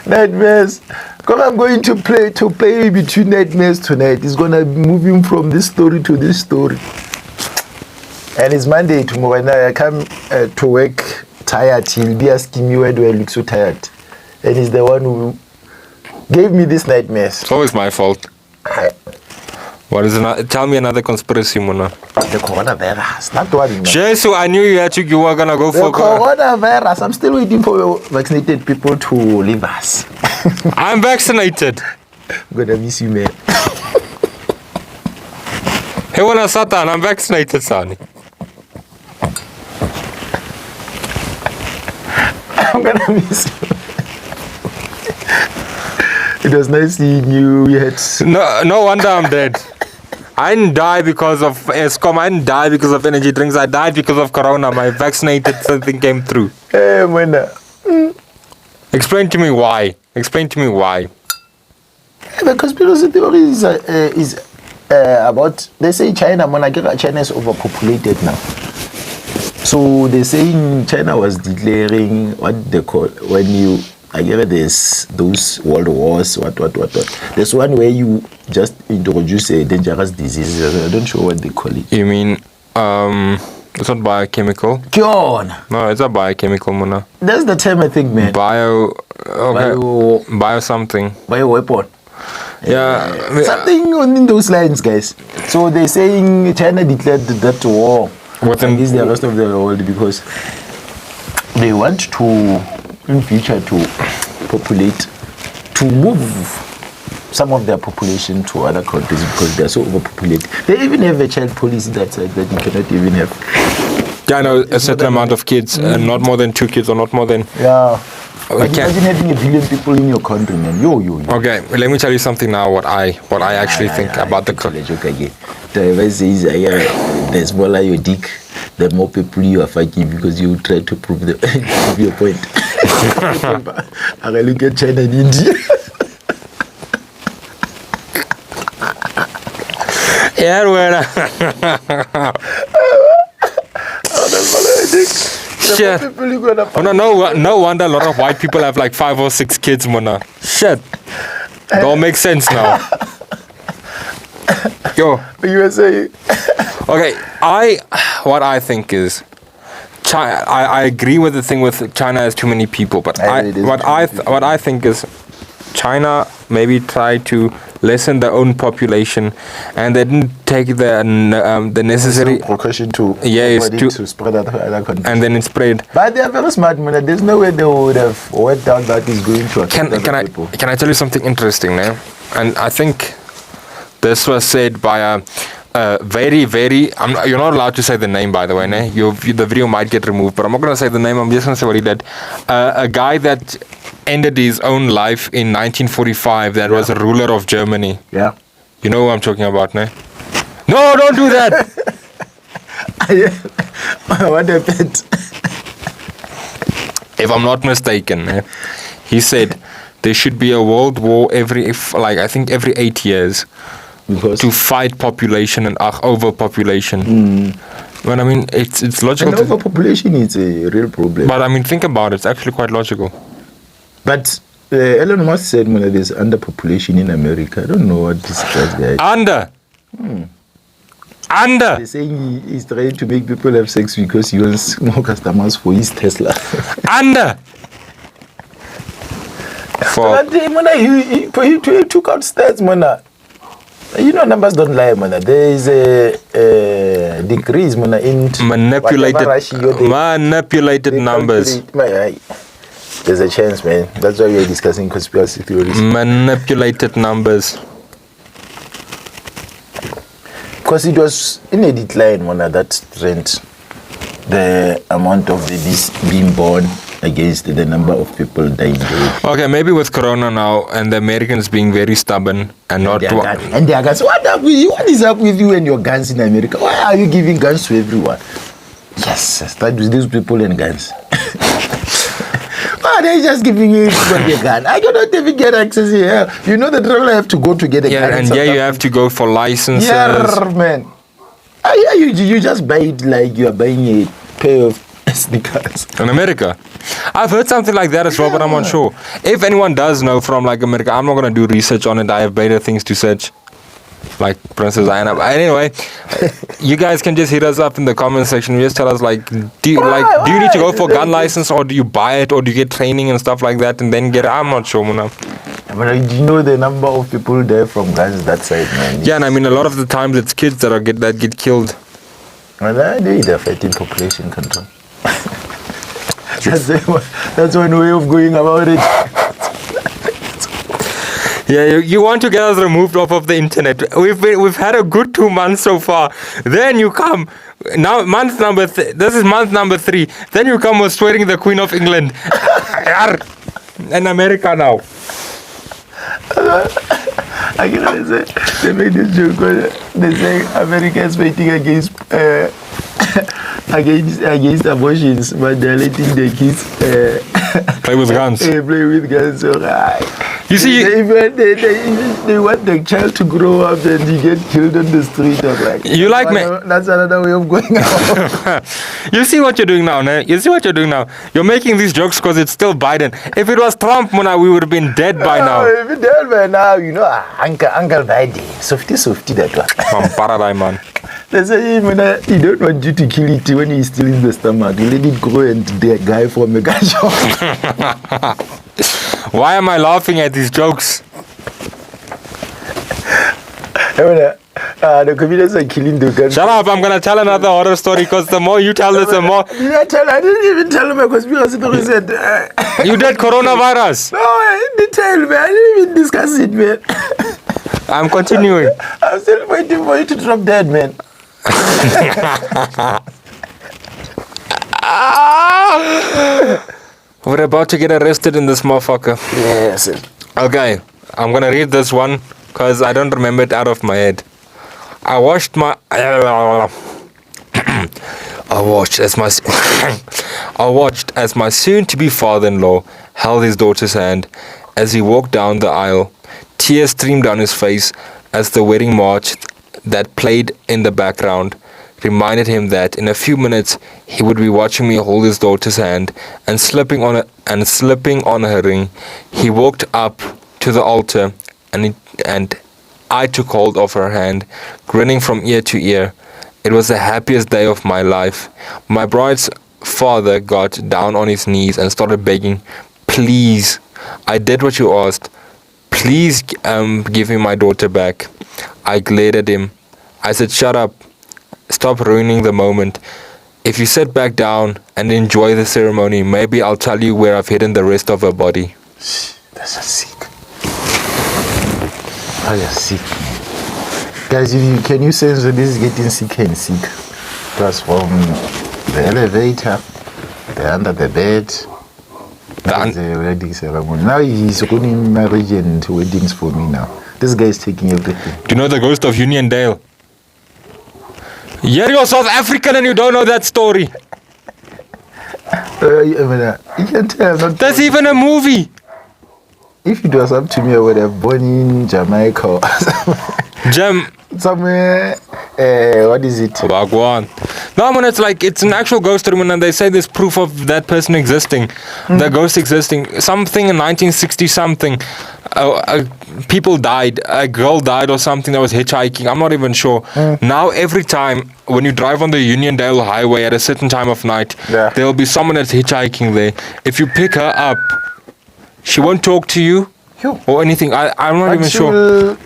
nightmares. Because I'm going to play between nightmares tonight. It's gonna be moving from this story to this story. And it's Monday tomorrow, and I come to work tired. He'll be asking me, why do I look so tired? And he's the one who gave me this nightmares. It's always my fault. What is it? Tell me another conspiracy, Mona. The coronavirus, not worrying. Jesus, I knew you were gonna go for the coronavirus. I'm still waiting for vaccinated people to leave us. I'm vaccinated. I'm gonna miss you, man. Hey, Wana Satan, I'm vaccinated, Sani. I'm gonna miss you. It was nice seeing you. We had no wonder I'm dead. I didn't die because of ESCOM. I didn't die because of energy drinks. I died because of Corona. My vaccinated something came through. Hey, Mona. Explain to me why. Explain to me why. The conspiracy theory is about, they say China is overpopulated now. So they saying China was declaring what they call when you, I get there's those world wars, what. There's one where you just introduce a dangerous disease. I don't know what they call it. You mean, it's not biochemical? Kion. No, it's a biochemical, Mona. That's the term, I think, man. Bio something. Bio weapon. Yeah. Something in those lines, guys. So they're saying China declared that war against the rest of the world because they want to, in future, to populate, to move some of their population to other countries because they're so overpopulated. They even have a child policy that you cannot even have. Yeah, I know, a certain amount of kids, not more than 2 kids or not more than... Yeah. Like imagine having 1 billion people in your country, man. Yo. Okay, let me tell you something now. What I actually think about the. The advice says, the smaller your dick, the more people you are fucking because you try to prove your point. I look at China and India. Yeah, well. Shit. No wonder a lot of white people have like 5 or 6 kids, Mona. Shit. It all makes sense now. Yo. You were saying. Okay, what I think is, China. I agree with the thing with China has too many people, but what I think is, China maybe tried to lessen their own population, and they didn't take the necessary precaution to spread out other countries. And then it spread. But they are very smart, man. There's no way they would have worked out that is going to affect other people. Can I tell you something interesting now? And I think this was said by a very, very... you're not allowed to say the name, by the way. Ne? The video might get removed, but I'm not going to say the name. I'm just going to say what he did. A guy that ended his own life in 1945 that was a ruler of Germany. Yeah. You know who I'm talking about, ne? No, don't do that! What happened? If I'm not mistaken, he said there should be a world war every 8 years to fight population and overpopulation. But I mean, it's logical. And overpopulation is a real problem. But I mean, think about it. It's actually quite logical. But Elon Musk said when there's underpopulation in America. I don't know what this guy. Under. They're saying he's trying to make people have sex because he wants more customers for his Tesla. Under. But he took out stats, man. You know, numbers don't lie, man. There is a decrease, man, in manipulated numbers. There's a chance, man. That's why we're discussing conspiracy theories. Manipulated numbers. Because it was in a decline, man, that trend. The amount of babies being born against the number of people dying daily. Okay, maybe with Corona now and the Americans being very stubborn and not... And their guns. What is up with you and your guns in America? Why are you giving guns to everyone? Yes, start with these people and guns. Why are they just giving you a gun? I cannot even get access here. You know the trouble I have to go to get a gun. Yeah, and you have to go for licenses. Yeah, man. You just buy it like you are buying a pair of sneakers. In America? I've heard something like that as well, but I'm not sure. If anyone does know from like America, I'm not going to do research on it. I have better things to search. Like Princess Diana. But anyway, you guys can just hit us up in the comment section. Just tell us like, do you need to go for gun license, or do you buy it, or do you get training and stuff like that and then get it? I'm not sure, Muna. But do you know the number of people there from guns that side, man? Yeah, and I mean a lot of the times it's kids that get killed. Well, they're fighting population control. That's one way of going about it. Yeah, you want to get us removed off of the internet. We've had a good 2 months so far. Then you come now, this is month number 3. Then you come with swearing the Queen of England and America now. I can say they made this joke. They say America is fighting against abortions, but they're letting the kids play with guns. Play with guns. So, you see, they want the child to grow up and he get killed on the street. You like me? That's another way of going out. You see what you're doing now, ne? You see what you're doing now? You're making these jokes because it's still Biden. If it was Trump, Muna, we would have been dead by now. If we're dead by now, you know, Uncle Biden. Softy, that one. From Paradigm, man. They say, he don't want you to kill it when he's still in the stomach. You let it grow and the guy from a gun shop. Why am I laughing at these jokes? The comedians are killing the gun. Shut up, I'm going to tell another horror story because the more you tell this, the more... I didn't even tell him my conspiracy theory said... You did coronavirus. No, I didn't tell man. I didn't even discuss it, man. I'm continuing. I'm still waiting for you to drop dead, man. We're about to get arrested in this motherfucker. Yes. Okay, I'm gonna read this one because I don't remember it out of my head. I watched as my soon-to-be father-in-law held his daughter's hand as he walked down the aisle. Tears streamed down his face as the wedding march that played in the background reminded him that in a few minutes he would be watching me hold his daughter's hand and slipping on her ring. He walked up to the altar and I took hold of her hand, grinning from ear to ear. It was the happiest day of my life. My bride's father got down on his knees and started begging, "Please, I did what you asked. Please give me my daughter back." I glared at him. I said, "Shut up. Stop ruining the moment. If you sit back down and enjoy the ceremony, maybe I'll tell you where I've hidden the rest of her body." That's a sick. Oh, you're sick. Guys, can you sense that this is getting sicker and sick? Plus from the elevator, under the bed, the wedding ceremony. Now he's running marriage and weddings for me now. This guy is taking everything. Do you know the ghost of Uniondale? You're South African and you don't know that story. You can tell. There's even a movie. If it was up to me, I would have born in Jamaica or somewhere. What is it? Bagwan. No, man, it's an actual ghost story, and they say there's proof of that person existing, the ghost existing. Something in 1960 something, people died, a girl died or something that was hitchhiking. I'm not even sure. Now every time when you drive on the Uniondale Highway at a certain time of night, there'll be someone that's hitchhiking there. If you pick her up, she won't talk to you or anything. I'm not even sure.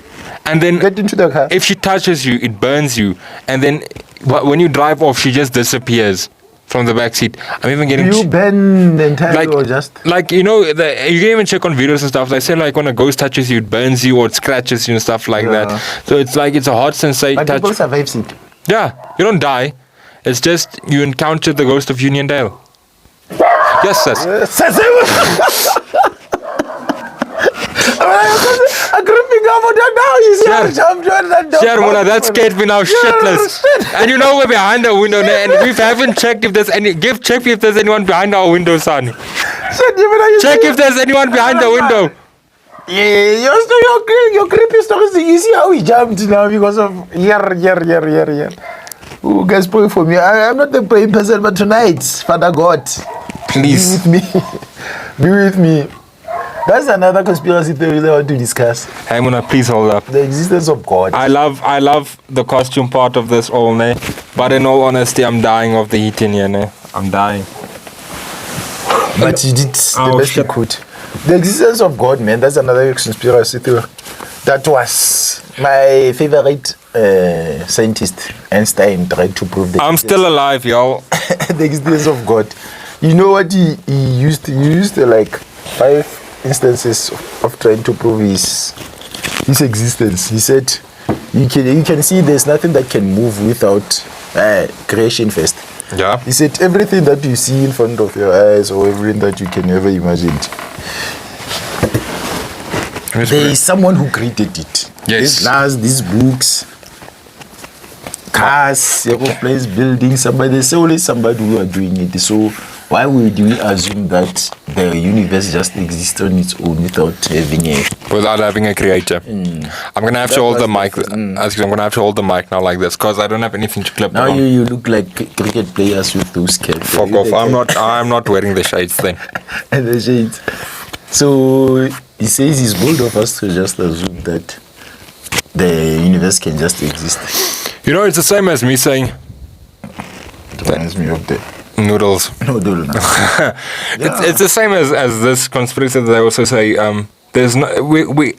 And then get into the car. If she touches you, it burns you. And then when you drive off, she just disappears from the back seat. I'm even getting... You bend entirely or just... Like, you know, you can even check on videos and stuff. They say, like, when a ghost touches you, it burns you or it scratches you and stuff like that. So it's like, it's a hot sensation. But people survive it. Yeah, you don't die. It's just you encounter the ghost of Uniondale. Yeah, Yes, yes. I couldn't pick up on that now. You see, I Sure. jumped on that dog. Sure, Mona, that scared me now shitless. And you know we're behind the window, and we haven't checked if there's check if there's anyone behind our window, son. Check if there's anyone behind the window. Yeah, your creepy stories. You see how he jumped now because of yeah. Ooh, guys, pray for me. I'm not the praying person, but tonight, Father God, Please. be with me. Be with me. That's another conspiracy theory that I want to discuss. Hey, Mona, please hold up. The existence of God. I love the costume part of this all, ne? But in all honesty, I'm dying of the heat in here, ne? I'm dying. But you did the Oh, best you shit. could. The existence of God, man, that's another conspiracy theory. That was my favorite scientist, Einstein, tried to prove the I'm still alive, y'all. the existence of God. You know what he used? He used like 5 instances of trying to prove his existence. He said, you can see there's nothing that can move without creation first. Yeah. He said everything that you see in front of your eyes or everything that you can ever imagine, there is someone who created it. Yes. These laws, these books, cars, airplanes, buildings, there's always somebody who are doing it. So why would we assume that the universe just exists on its own without having a creator? I'm gonna have to hold the mic. I'm gonna have to hold the mic now like this because I don't have anything to clip Now on. you look like cricket players with those caps. Fuck off! I'm not wearing the shades then. And the shades. So he says it's bold of us to just assume that the universe can just exist. You know, it's the same as me saying It reminds me of the noodles. noodle now. It's the same as this conspiracy that they also say there's no we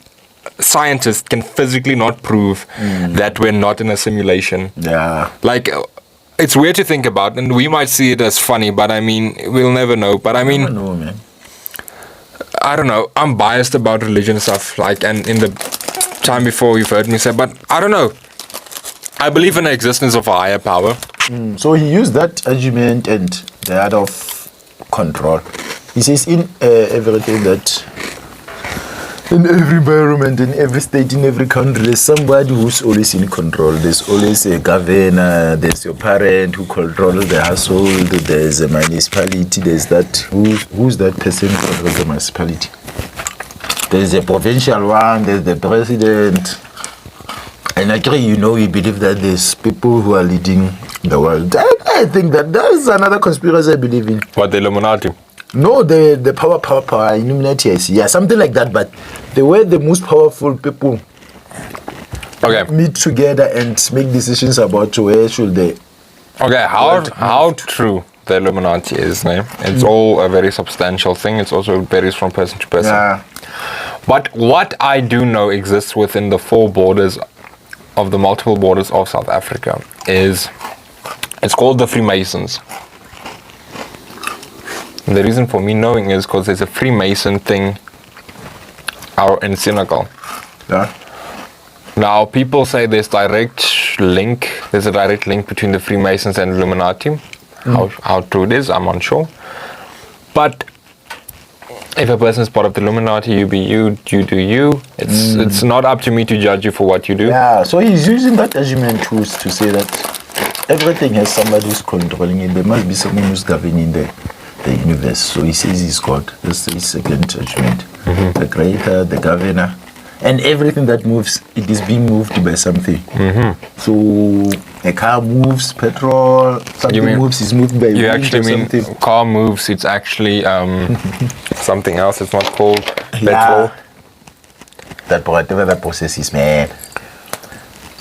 scientists can physically not prove that we're not in a simulation. Yeah. Like it's weird to think about, and we might see it as funny, but I mean we'll never know. But I mean, No, man. I don't know. I'm biased about religion stuff, like, and in the time before you've heard me say, but I don't know. I believe in the existence of a higher power. So he used that argument and the art of control. He says in everything that in every environment, in every state, in every country, there's somebody who's always in control. There's always a governor, there's your parent who controls the household, there's a municipality, there's that, who's that person who controls the municipality? There's a provincial one, there's the president. And actually, we believe that there's people who are leading the world. I think that's another conspiracy I believe in. What, the Illuminati? No, the power, Illuminati, I see. Yeah, something like that. But the way the most powerful people meet together and make decisions about where should they. Okay, how true the Illuminati is, ne? It's all a very substantial thing. It's also varies from person to person. Yeah. But what I do know exists within the 4 borders of the multiple borders of South Africa is it's called the Freemasons. And the reason for me knowing is because there's a Freemason thing out in Senegal. Yeah. Now people say there's a direct link between the Freemasons and Illuminati. How true it is, I'm unsure. But if a person is part of the Illuminati, you be you do you. It's not up to me to judge you for what you do. Yeah, so he's using that argument to say that everything has somebody who's controlling it. There must be someone who's governing the universe. So he says he's God. That's his second judgment. The creator, the governor. And everything that moves, it is being moved by something. So a car moves, petrol, something moves, is moved by wind. You actually mean something. car moves, it's actually something else. It's not called petrol. That whatever that process is, man.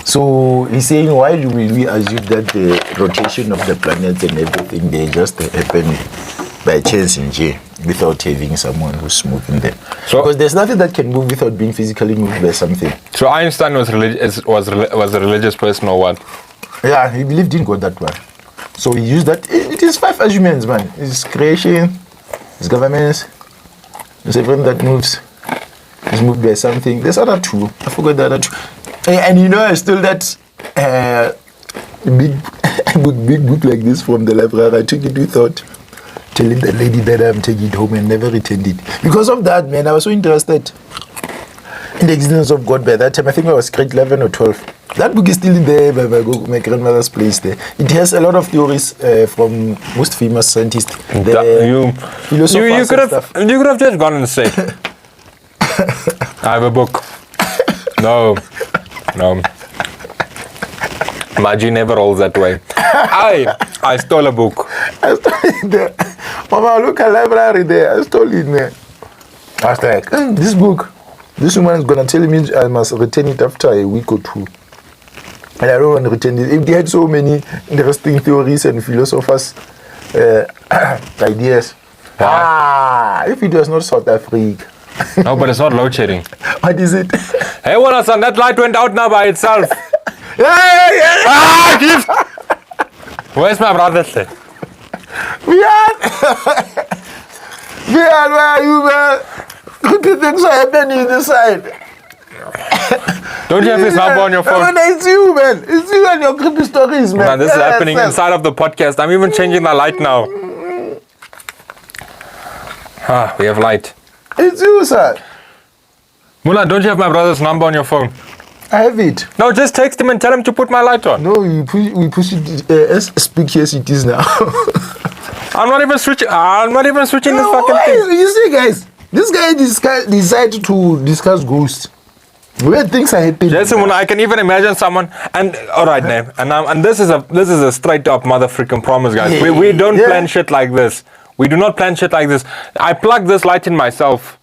So he's saying, why do we assume that the rotation of the planets and everything, they just happen by chance in J without having someone who's moving them? So, because there's nothing that can move without being physically moved by something. So Einstein was a religious person or what? Yeah, he believed in God that way. So he used that. It is 5 arguments, man. It's creation, it's governments, it's everything that moves. It's moved by something. There's other 2. I forgot the other 2. And I stole that big book like this from the library. I took it without telling the lady that I'm taking it home and never returned it. Because of that, man, I was so interested in the existence of God by that time. I think I was grade 11 or 12. That book is still in there by my grandmother's place there. It has a lot of theories from most famous scientists. You could have just gone and said, I have a book. No. Maji never rolls that way. I stole a book. I stole it there. Mama, look at library there. I stole it there. I was like, this book, this woman is going to tell me I must return it after a week or two. And I don't want to return it. If they had so many interesting theories and philosophers' ideas. If it was not South Africa. No, but it's not load shedding. What is it? Hey, son, that light went out now by itself. Gift! Where's my brother? Vian, where are you, man? Good things are happening this side. Don't you have his number on your phone? No, it's you, man. It's you and your creepy stories, man. This is happening inside of the podcast. I'm even changing the light now. We have light. It's you, sir. Mullah, don't you have my brother's number on your phone? I have it. No, just text him and tell him to put my light on. No, we push it as speak as it is now. I'm not even switching this fucking thing. You see, guys, this guy decided to discuss ghosts. Where things are happening. Yes, I can even imagine someone. And all right, Name. And this is a straight up mother freaking promise, guys. Yeah. We don't plan shit like this. We do not plan shit like this. I plug this light in myself.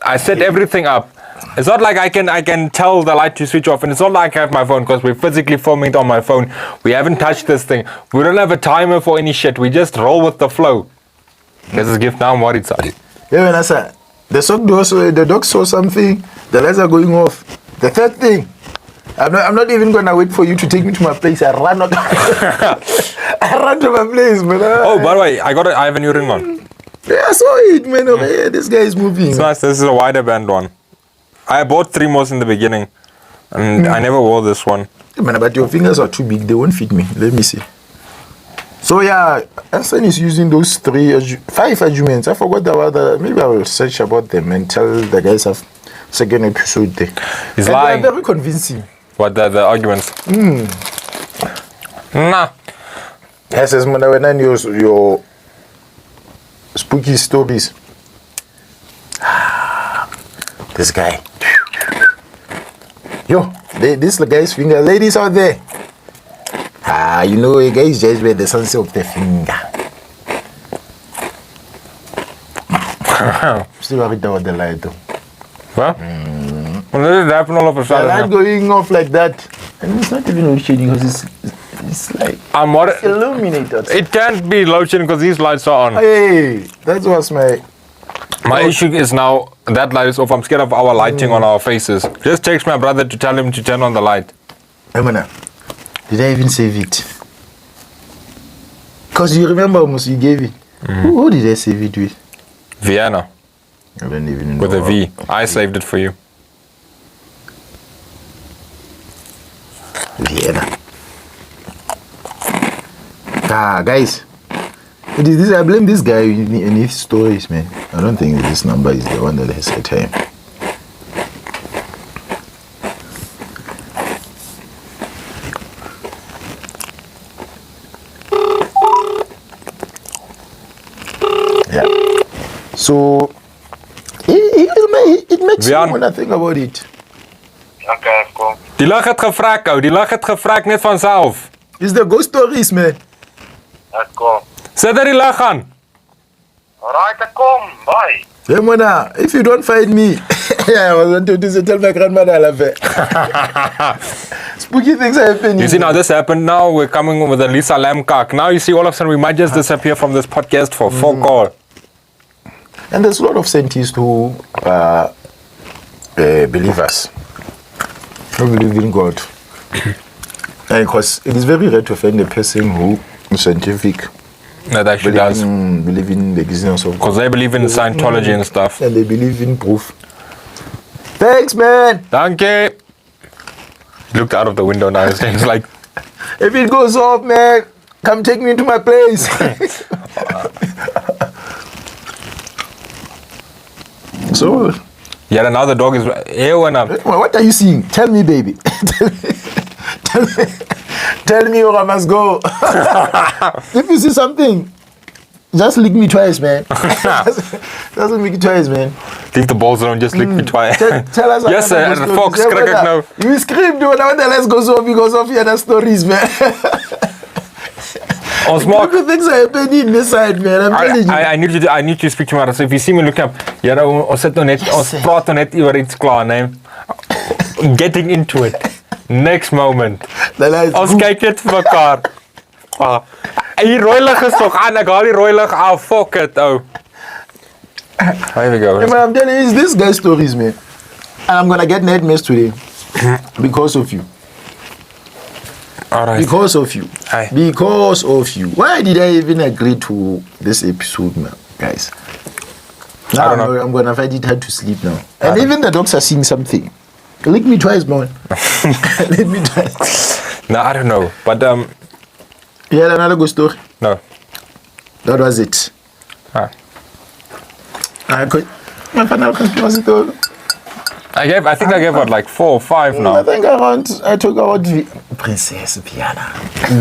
I set everything up. It's not like I can tell the light to switch off, and it's not like I have my phone because we're physically filming it on my phone. We haven't touched this thing. We don't have a timer for any shit. We just roll with the flow. This is gift now. I'm worried, sorry. Yeah, when I said the dog saw something. The lights are going off. The third thing, I'm not even gonna wait for you to take me to my place. I ran out. I ran to my place, man. Oh, by the way, I have a new ring on. Yeah, I saw it, man. Okay, this guy is moving. It's nice. This is a wider band one. I bought 3 more in the beginning, and I never wore this one. Man, but your fingers are too big. They won't fit me. Let me see. So yeah, Anson is using those 5 arguments. I forgot the other. Maybe I will search about them and tell the guys have second episode there. He's and lying. They're very convincing. What the arguments? Nah. Yes, as when I know your spooky stories. This guy. Yo, this guy's finger. Ladies out there. You know, a guy is just where the sunset of the finger. Still worried about the light though. What? When did it happen all of a The sudden? light going off like that. And it's not even load shedding because it's like it's illuminated. It can't be load shedding because these lights are on. Hey, that was My issue is now that light is off. I'm scared of our lighting on our faces. Just text my brother to tell him to turn on the light. Emana, did I even save it? Because you remember almost you gave it. Who did I save it with? Vienna. I don't even know. With a V. I saved it for you. Vienna. Guys. It is this, I blame this guy in his stories, man. I don't think this number is the one that has a time. Yeah. So it makes me when I think about it. Okay, cool. Die lag het gevraagd, ou. Die lag het gevraagd net vanzelf. It's the ghost stories, man. That's cool. Zet er die lag aan. Alright, come. Bye. Hey, Mona, if you don't find me, I was going to tell my grandmother I love her. Spooky things are happening. You see, now this happened. Now we're coming with a Lisa Lamcock. Now you see, all of a sudden we might just disappear from this podcast for full call. And there's a lot of scientists who are believers, who believe in God. And because it is very rare to find a person who is scientific, That actually does. believe in the existence of God. Because they believe in Scientology and stuff. And they believe in proof. Thanks, man. Danke. He looked out of the window now. He's like, If it goes off, man, come take me to my place. So, Yeah, now the dog is here when I'm. what are you seeing? Tell me, baby. Tell me where I must go. If you see something, just lick me twice, man. Just lick me twice, man. Leave the balls alone, just lick me twice. Tell us. Yes, sir, another and Fox, story. cricket now. You scream, dude. I want to let's go so because of your other stories, man. Ons maak. Look at things are happening in this side, man. I'm telling you. I need to speak to my. So if you see me look up, yeah, ons sit nou net, ons sir. praat nou net oor iets klaar, nee. Getting into it. Next moment. Ons kyk net vir mekaar. Hier rooi lig is tog aan, ek haal die rooi lig af. Fuck it, ou. Here we go. Yeah, man, I'm telling you, it's this guy's stories, man. And I'm gonna get nightmares today because of you. All right. Because of you. Aye. Because of you. Why did I even agree to this episode, man, guys? Now I don't know. I'm gonna find it hard to sleep now. And even the dogs are seeing something. Lick me twice, man. Lick me twice. No, I don't know. But You had another good story? no. That was it. Ah. My final conspiracy theory. I think I gave what, like 4 or 5 I now. think I took out Princess Vienna.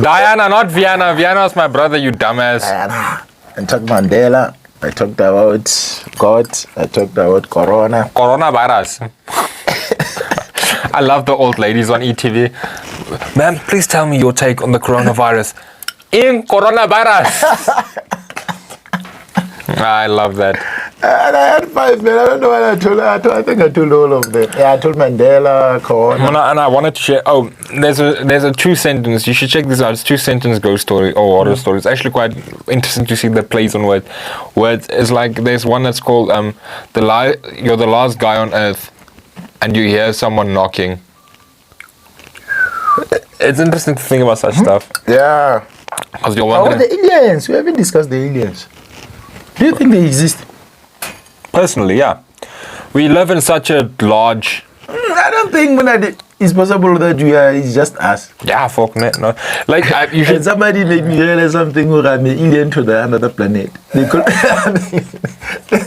Diana, not Vienna. Vienna is my brother, you dumbass. Diana. I talked Mandela. I talked about God. I talked about Corona. Coronavirus. I love the old ladies on ETV. Ma'am, please tell me your take on the coronavirus. In coronavirus. I love that. And I had 5, man. I don't know what I told. I think I told all of them. Yeah, I told Mandela, Corona. And I wanted to share. Oh, there's a 2-sentence. You should check this out. It's 2-sentence ghost story or horror story. It's actually quite interesting to see the plays on words. Words is like there's one that's called you're the last guy on earth, and you hear someone knocking. It's interesting to think about such stuff. Yeah. Because you're How about wondering. the aliens? We haven't discussed the aliens. Do you think they exist? Personally, yeah. We live in such a large. I don't think it's possible that it's just us. Yeah, fuck net, no. Like you And should. somebody made me realize something where I'm an alien to another planet. They call,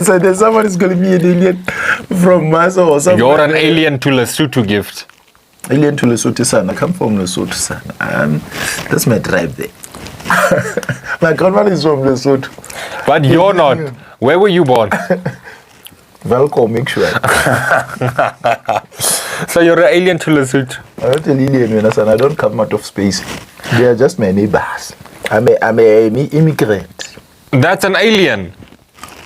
so there's someone is calling me an alien from Mars or something. You're an alien to Lesotho gift. Alien to Lesotho, son. I come from Lesotho, son. That's my tribe there. My grandmother is from Lesotho. But you're not. Where were you born? Velcro, make sure. So you're an alien to Lesotho. I'm not an alien, man, son. I don't come out of space. They are just my neighbors. I'm a immigrant. That's an alien.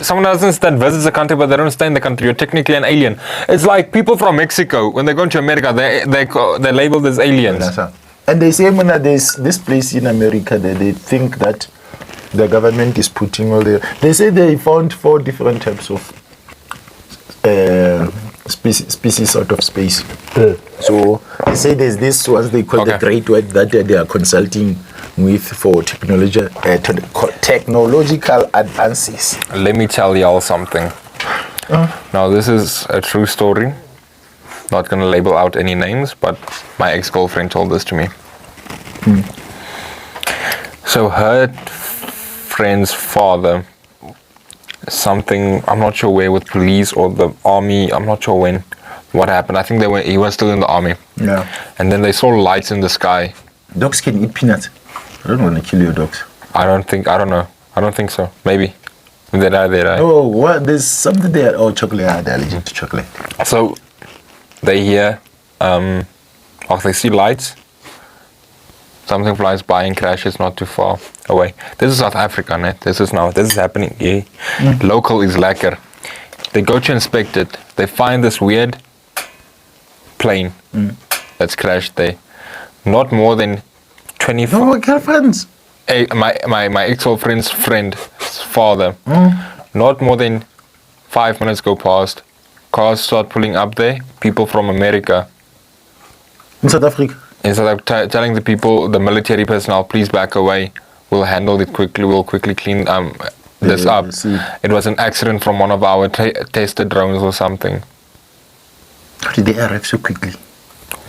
Someone else that visits a country but they don't stay in the country. You're technically an alien. It's like people from Mexico, when they go to America, they're labeled as aliens. And they say when there's this place in America that they think that the government is putting all the. They say they found 4 different types of species out of space. So they say there's this ones they call the Great White that they are consulting with for technological advances. Let me tell y'all something. Now this is a true story. Not gonna label out any names, but my ex-girlfriend told this to me. So her friend's father, something, I'm not sure where, with police or the army, I'm not sure when, what happened. I think he was still in the army. Yeah. And then they saw lights in the sky. Dogs can eat peanuts. I don't want to kill your dogs. I don't know. I don't think so. Maybe. They die. Oh, what? There's something there. Oh, chocolate. They're allergic to chocolate. So they hear, they see lights. Something flies by and crashes not too far away. This is South Africa, net. This is happening here. Local is lacquer. They go to inspect it. They find this weird plane that's crashed there. Not more than 25. No, my girlfriends. My ex-girlfriend's friend's father. Not more than 5 minutes go past. Cars start pulling up there. People from America. In South Africa. Instead of telling the people, the military personnel, please back away. We'll handle it quickly. We'll quickly clean this up. See. It was an accident from one of our tested drones or something. How did they arrive so quickly?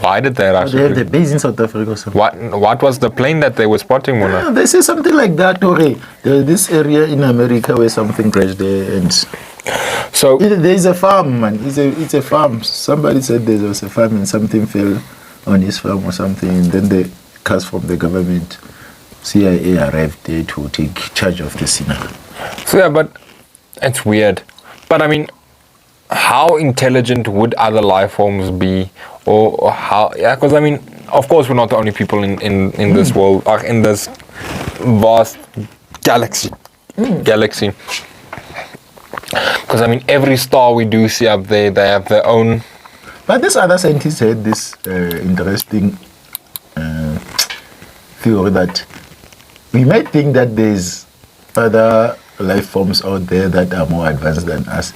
Why did they rush? They have the base in South Africa or something. What was the plane that they were spotting, Mona? Yeah, they say something like that, or there's this area in America where something crashed there and So There's a farm, man. It's a farm. Somebody said there was a farm and something fell on his farm or something. And then the cars from the government, CIA arrived there to take charge of the scene. So yeah, but it's weird. But I mean, how intelligent would other life forms be, or how? Yeah, because I mean, of course, we're not the only people in this world, or in this vast galaxy. Galaxy. Because I mean, every star we do see up there, they have their own. But this other scientist had this interesting theory that we might think that there's other life forms out there that are more advanced than us,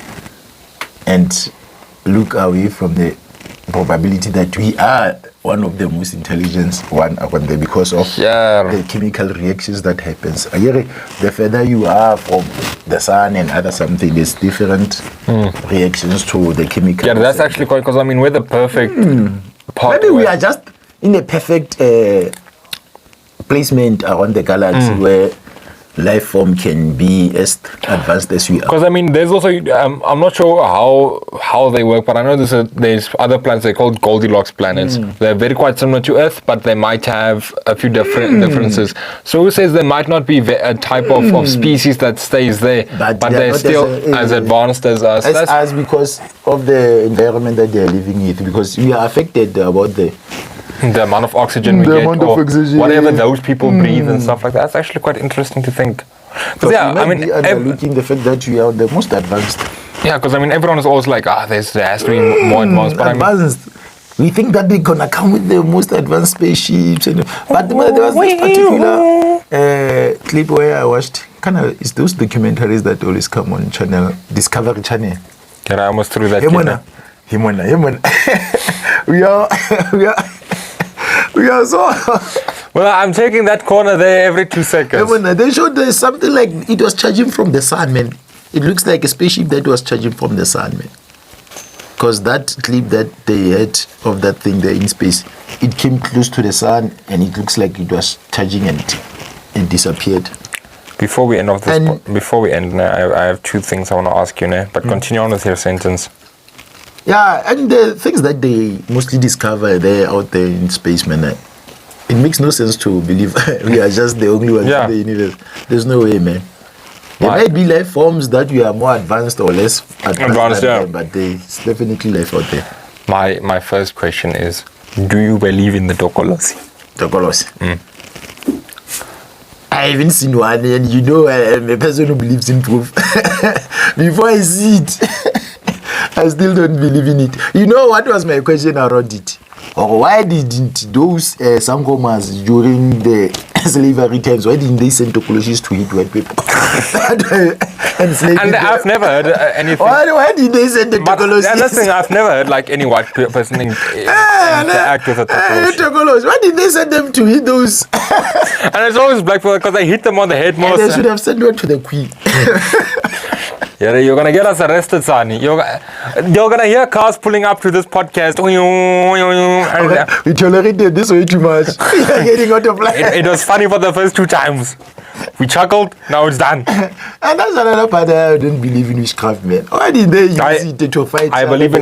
and look away from the probability that we are one of the most intelligent one around there because of the chemical reactions that happens. The further you are from the sun and other something, there's different reactions to the chemical. Yeah, that's actually quite, because I mean, we're the perfect part. Maybe we are just in a perfect placement around the galaxy where life form can be as advanced as we are. Because I mean, there's also I'm not sure how they work, but I know there's other planets they're called Goldilocks planets. They're very quite similar to Earth, but they might have a few differences. So who says there might not be a type of species that stays there, but they're still as advanced as us. As us because of the environment that they're living in, because we are affected about the amount of oxygen we get, or whatever those people breathe and stuff like that. That's actually quite interesting to think. Because yeah, I mean, looking the fact that we are the most advanced. Yeah, because I mean, everyone is always like, there has to be more advanced. But advanced. We think that they're gonna come with the most advanced spaceships, but there was this particular clip where I watched. It's those documentaries that always come on Discovery Channel. Yeah, I almost threw that. Himona. We are so. Well, I'm taking that corner there every 2 seconds. They showed there's something like it was charging from the sun, man. It looks like a spaceship that was charging from the sun, man. Because that clip that they had of that thing there in space, it came close to the sun and it looks like it was charging and it disappeared. Before we end, I have two things I want to ask you now. But continue on with your sentence. Yeah, and the things that they mostly discover there out there in space, man, it makes no sense to believe we are just the only ones in the universe. There's no way, man. There might be life forms that we are more advanced or less advanced than them, but there's definitely life out there. My first question is, do you believe in the Tokolosi? I haven't seen one, and I'm a person who believes in proof. Before I see it, I still don't believe in it. You know what was my question around it? Or why didn't those Sangomas during the slavery times, why didn't they send tokologists to hit white people? And I've never heard anything. Why did they send the tokologists? That's the thing, I've never heard like any white person interact with a tokologists. Why did they send them to hit those? And it's always black people because they hit them on the head most. And they should have sent one to the queen. Yeah, you're gonna get us arrested, Sani. You're gonna hear cars pulling up to this podcast. We tolerated this way too much. You're getting out of line. It was funny for the first 2 times. We chuckled, now it's done. And that's another part that I don't believe in witchcraft, man. Why did they use it to fight? I believe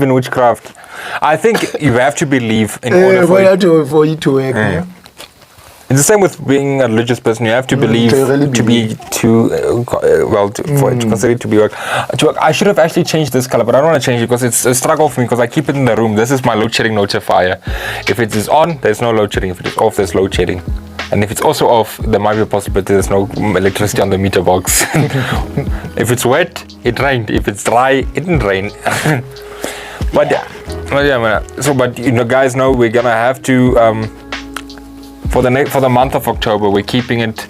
in witchcraft. I think you have to believe in order for it to work. Yeah. It's the same with being a religious person. You have to believe for it to consider it to be work. I should have actually changed this color, but I don't want to change it because it's a struggle for me because I keep it in the room. This is my load shedding notifier. If it is on, there's no load shedding. If it is off, there's load shedding. And if it's also off, there might be a possibility there's no electricity on the meter box. If it's wet, it rained. If it's dry, it didn't rain. But guys know we're gonna have to. For the month of October, we're keeping it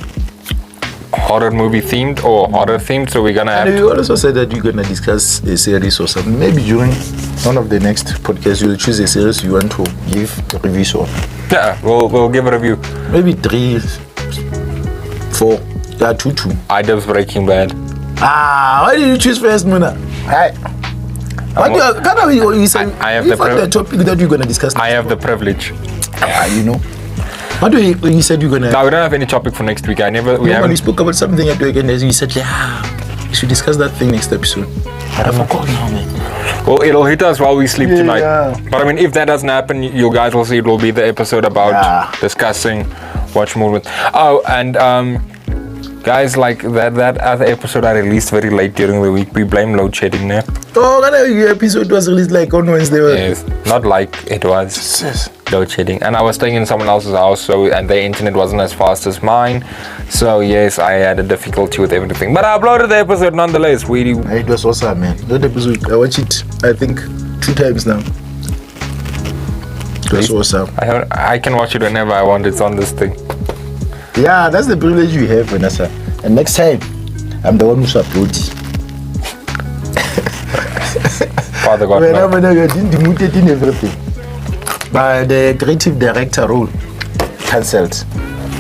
horror movie themed or horror themed, so we're gonna have. And you also said that you're gonna discuss a series or something. Maybe during one of the next podcasts, you'll choose a series you want to give reviews on. Yeah, we'll give a review. Maybe 3, 4, 2. Ida's Breaking Bad. Why did you choose first, Muna? Hi. I have the topic that you're gonna discuss. I have the privilege. What do you said you're gonna? No, we don't have any topic for next week. We spoke about something at work, and you said, We should discuss that thing next episode. I forgot now, man. Well, it'll hit us while we sleep tonight. Yeah. But I mean, if that doesn't happen, you guys will see it will be the episode about discussing watch movement. Oh, and guys, like that other episode I released very late during the week. We blame load shedding there. Oh, that episode was released like on Wednesday. Yes, not like it was. Load shedding, and I was staying in someone else's house, and their internet wasn't as fast as mine. So yes, I had a difficulty with everything, but I uploaded the episode nonetheless. It was awesome, man. That episode, I watched it, I think 2 times now. It was awesome. I can watch it whenever I want. It's on this thing. Yeah, that's the privilege we have, Vanessa. And next time, I'm the one who's uploading. Father God, no. When I got demoted in everything. But the creative director role cancelled.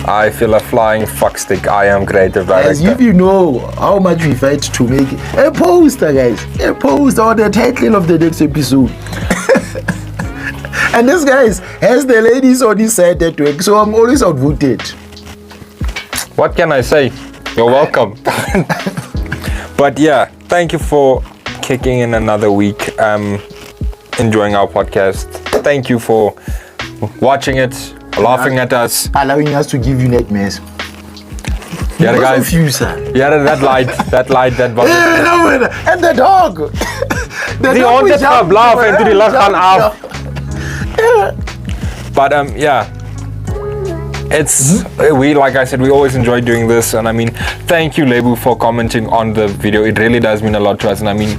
I feel a flying fuckstick. I am creative director. As if you know how much we fight to make a poster, guys. A poster or the title of the next episode. And this, guys, has the ladies on his side at work, so I'm always outvoted. What can I say? You're welcome. But yeah, thank you for kicking in another week. Enjoying our podcast. Thank you for watching it, laughing at us, allowing us to give you nightmares. Yeah, guys. Of you, sir. Yeah, that light, that bothers me. And the dog. Die hond het geblaf en toe die lig gaan af. But yeah. It's we, like I said, we always enjoy doing this, and I mean, thank you, Lebu, for commenting on the video. It really does mean a lot to us, and I mean,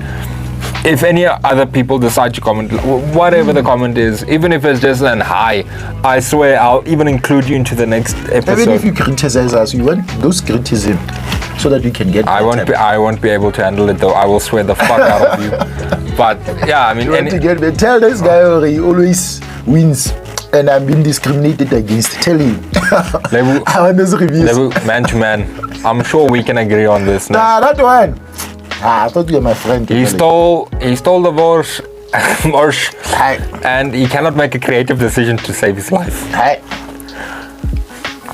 if any other people decide to comment, whatever the comment is, even if it's just an hi, I swear I'll even include you into the next episode. Even if you criticize us, you want those criticism so that we can get. I won't be able to handle it though. I will swear the fuck out of you. But yeah, I mean, you want to get me. Tell this guy he always wins. And I'm being discriminated against. Tell him. Lebu, I want those reviews. Lebu, man to man, I'm sure we can agree on this now. Nah, that one. I thought you were my friend. He stole the Bosch, and he cannot make a creative decision to save his life. Hi.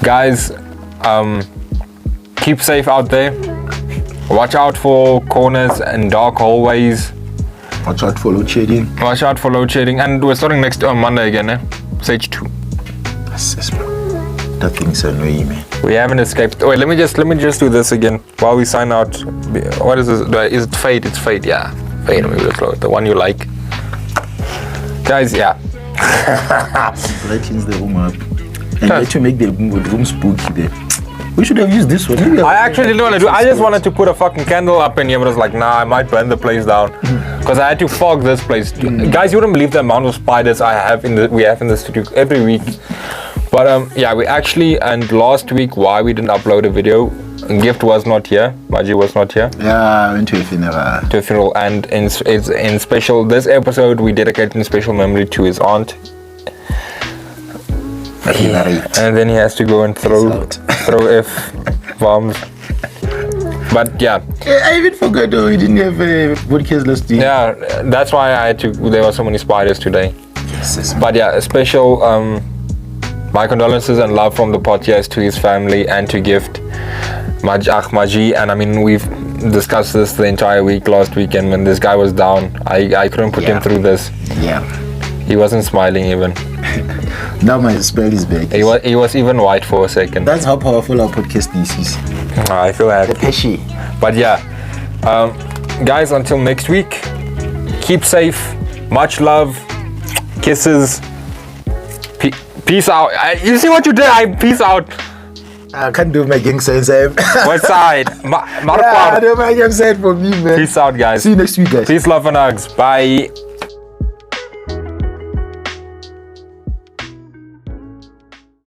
Guys, keep safe out there. Watch out for corners and dark hallways. Watch out for load shedding. Watch out for load shedding, and we're starting next on Monday again, eh? Stage 2. That thing's annoying, man. We haven't escaped. Wait, let me just do this again while we sign out. What is this? Is it Fate? It's Fate, yeah. Fate, maybe the one you like. Guys, yeah. Brightens the room up. And let you make the room spooky there. We should have used this one. I actually didn't want to do. I just wanted to put a fucking candle up in here, but I was like, nah, I might burn the place down because I had to fog this place. Guys, you wouldn't believe the amount of spiders we have in the studio every week. But yeah, we actually, and last week why we didn't upload a video, Gift was not here, Maji was not here. Yeah, I went to a funeral. And it's in special. This episode we dedicate in special memory to his aunt. And then he has to go and throw F bombs. But yeah. I even forgot we didn't have a podcast last week. Yeah, that's why I had to. There were so many spiders today. Yes. But yeah, a special my condolences and love from the podcast to his family and to Gift, Maji. And I mean, we've discussed this the entire week last weekend when this guy was down. I couldn't put him through this. Yeah. He wasn't smiling even. Now my smile is back. He was even white for a second. That's how powerful our podcast is. I feel happy. The pesci. But yeah, guys, until next week, keep safe. Much love. Kisses. Peace out. You see what you did? Peace out. I can't do my gang signs. West side. I do my gang sign for me, man. Peace out, guys. See you next week, guys. Peace, love, and hugs. Bye.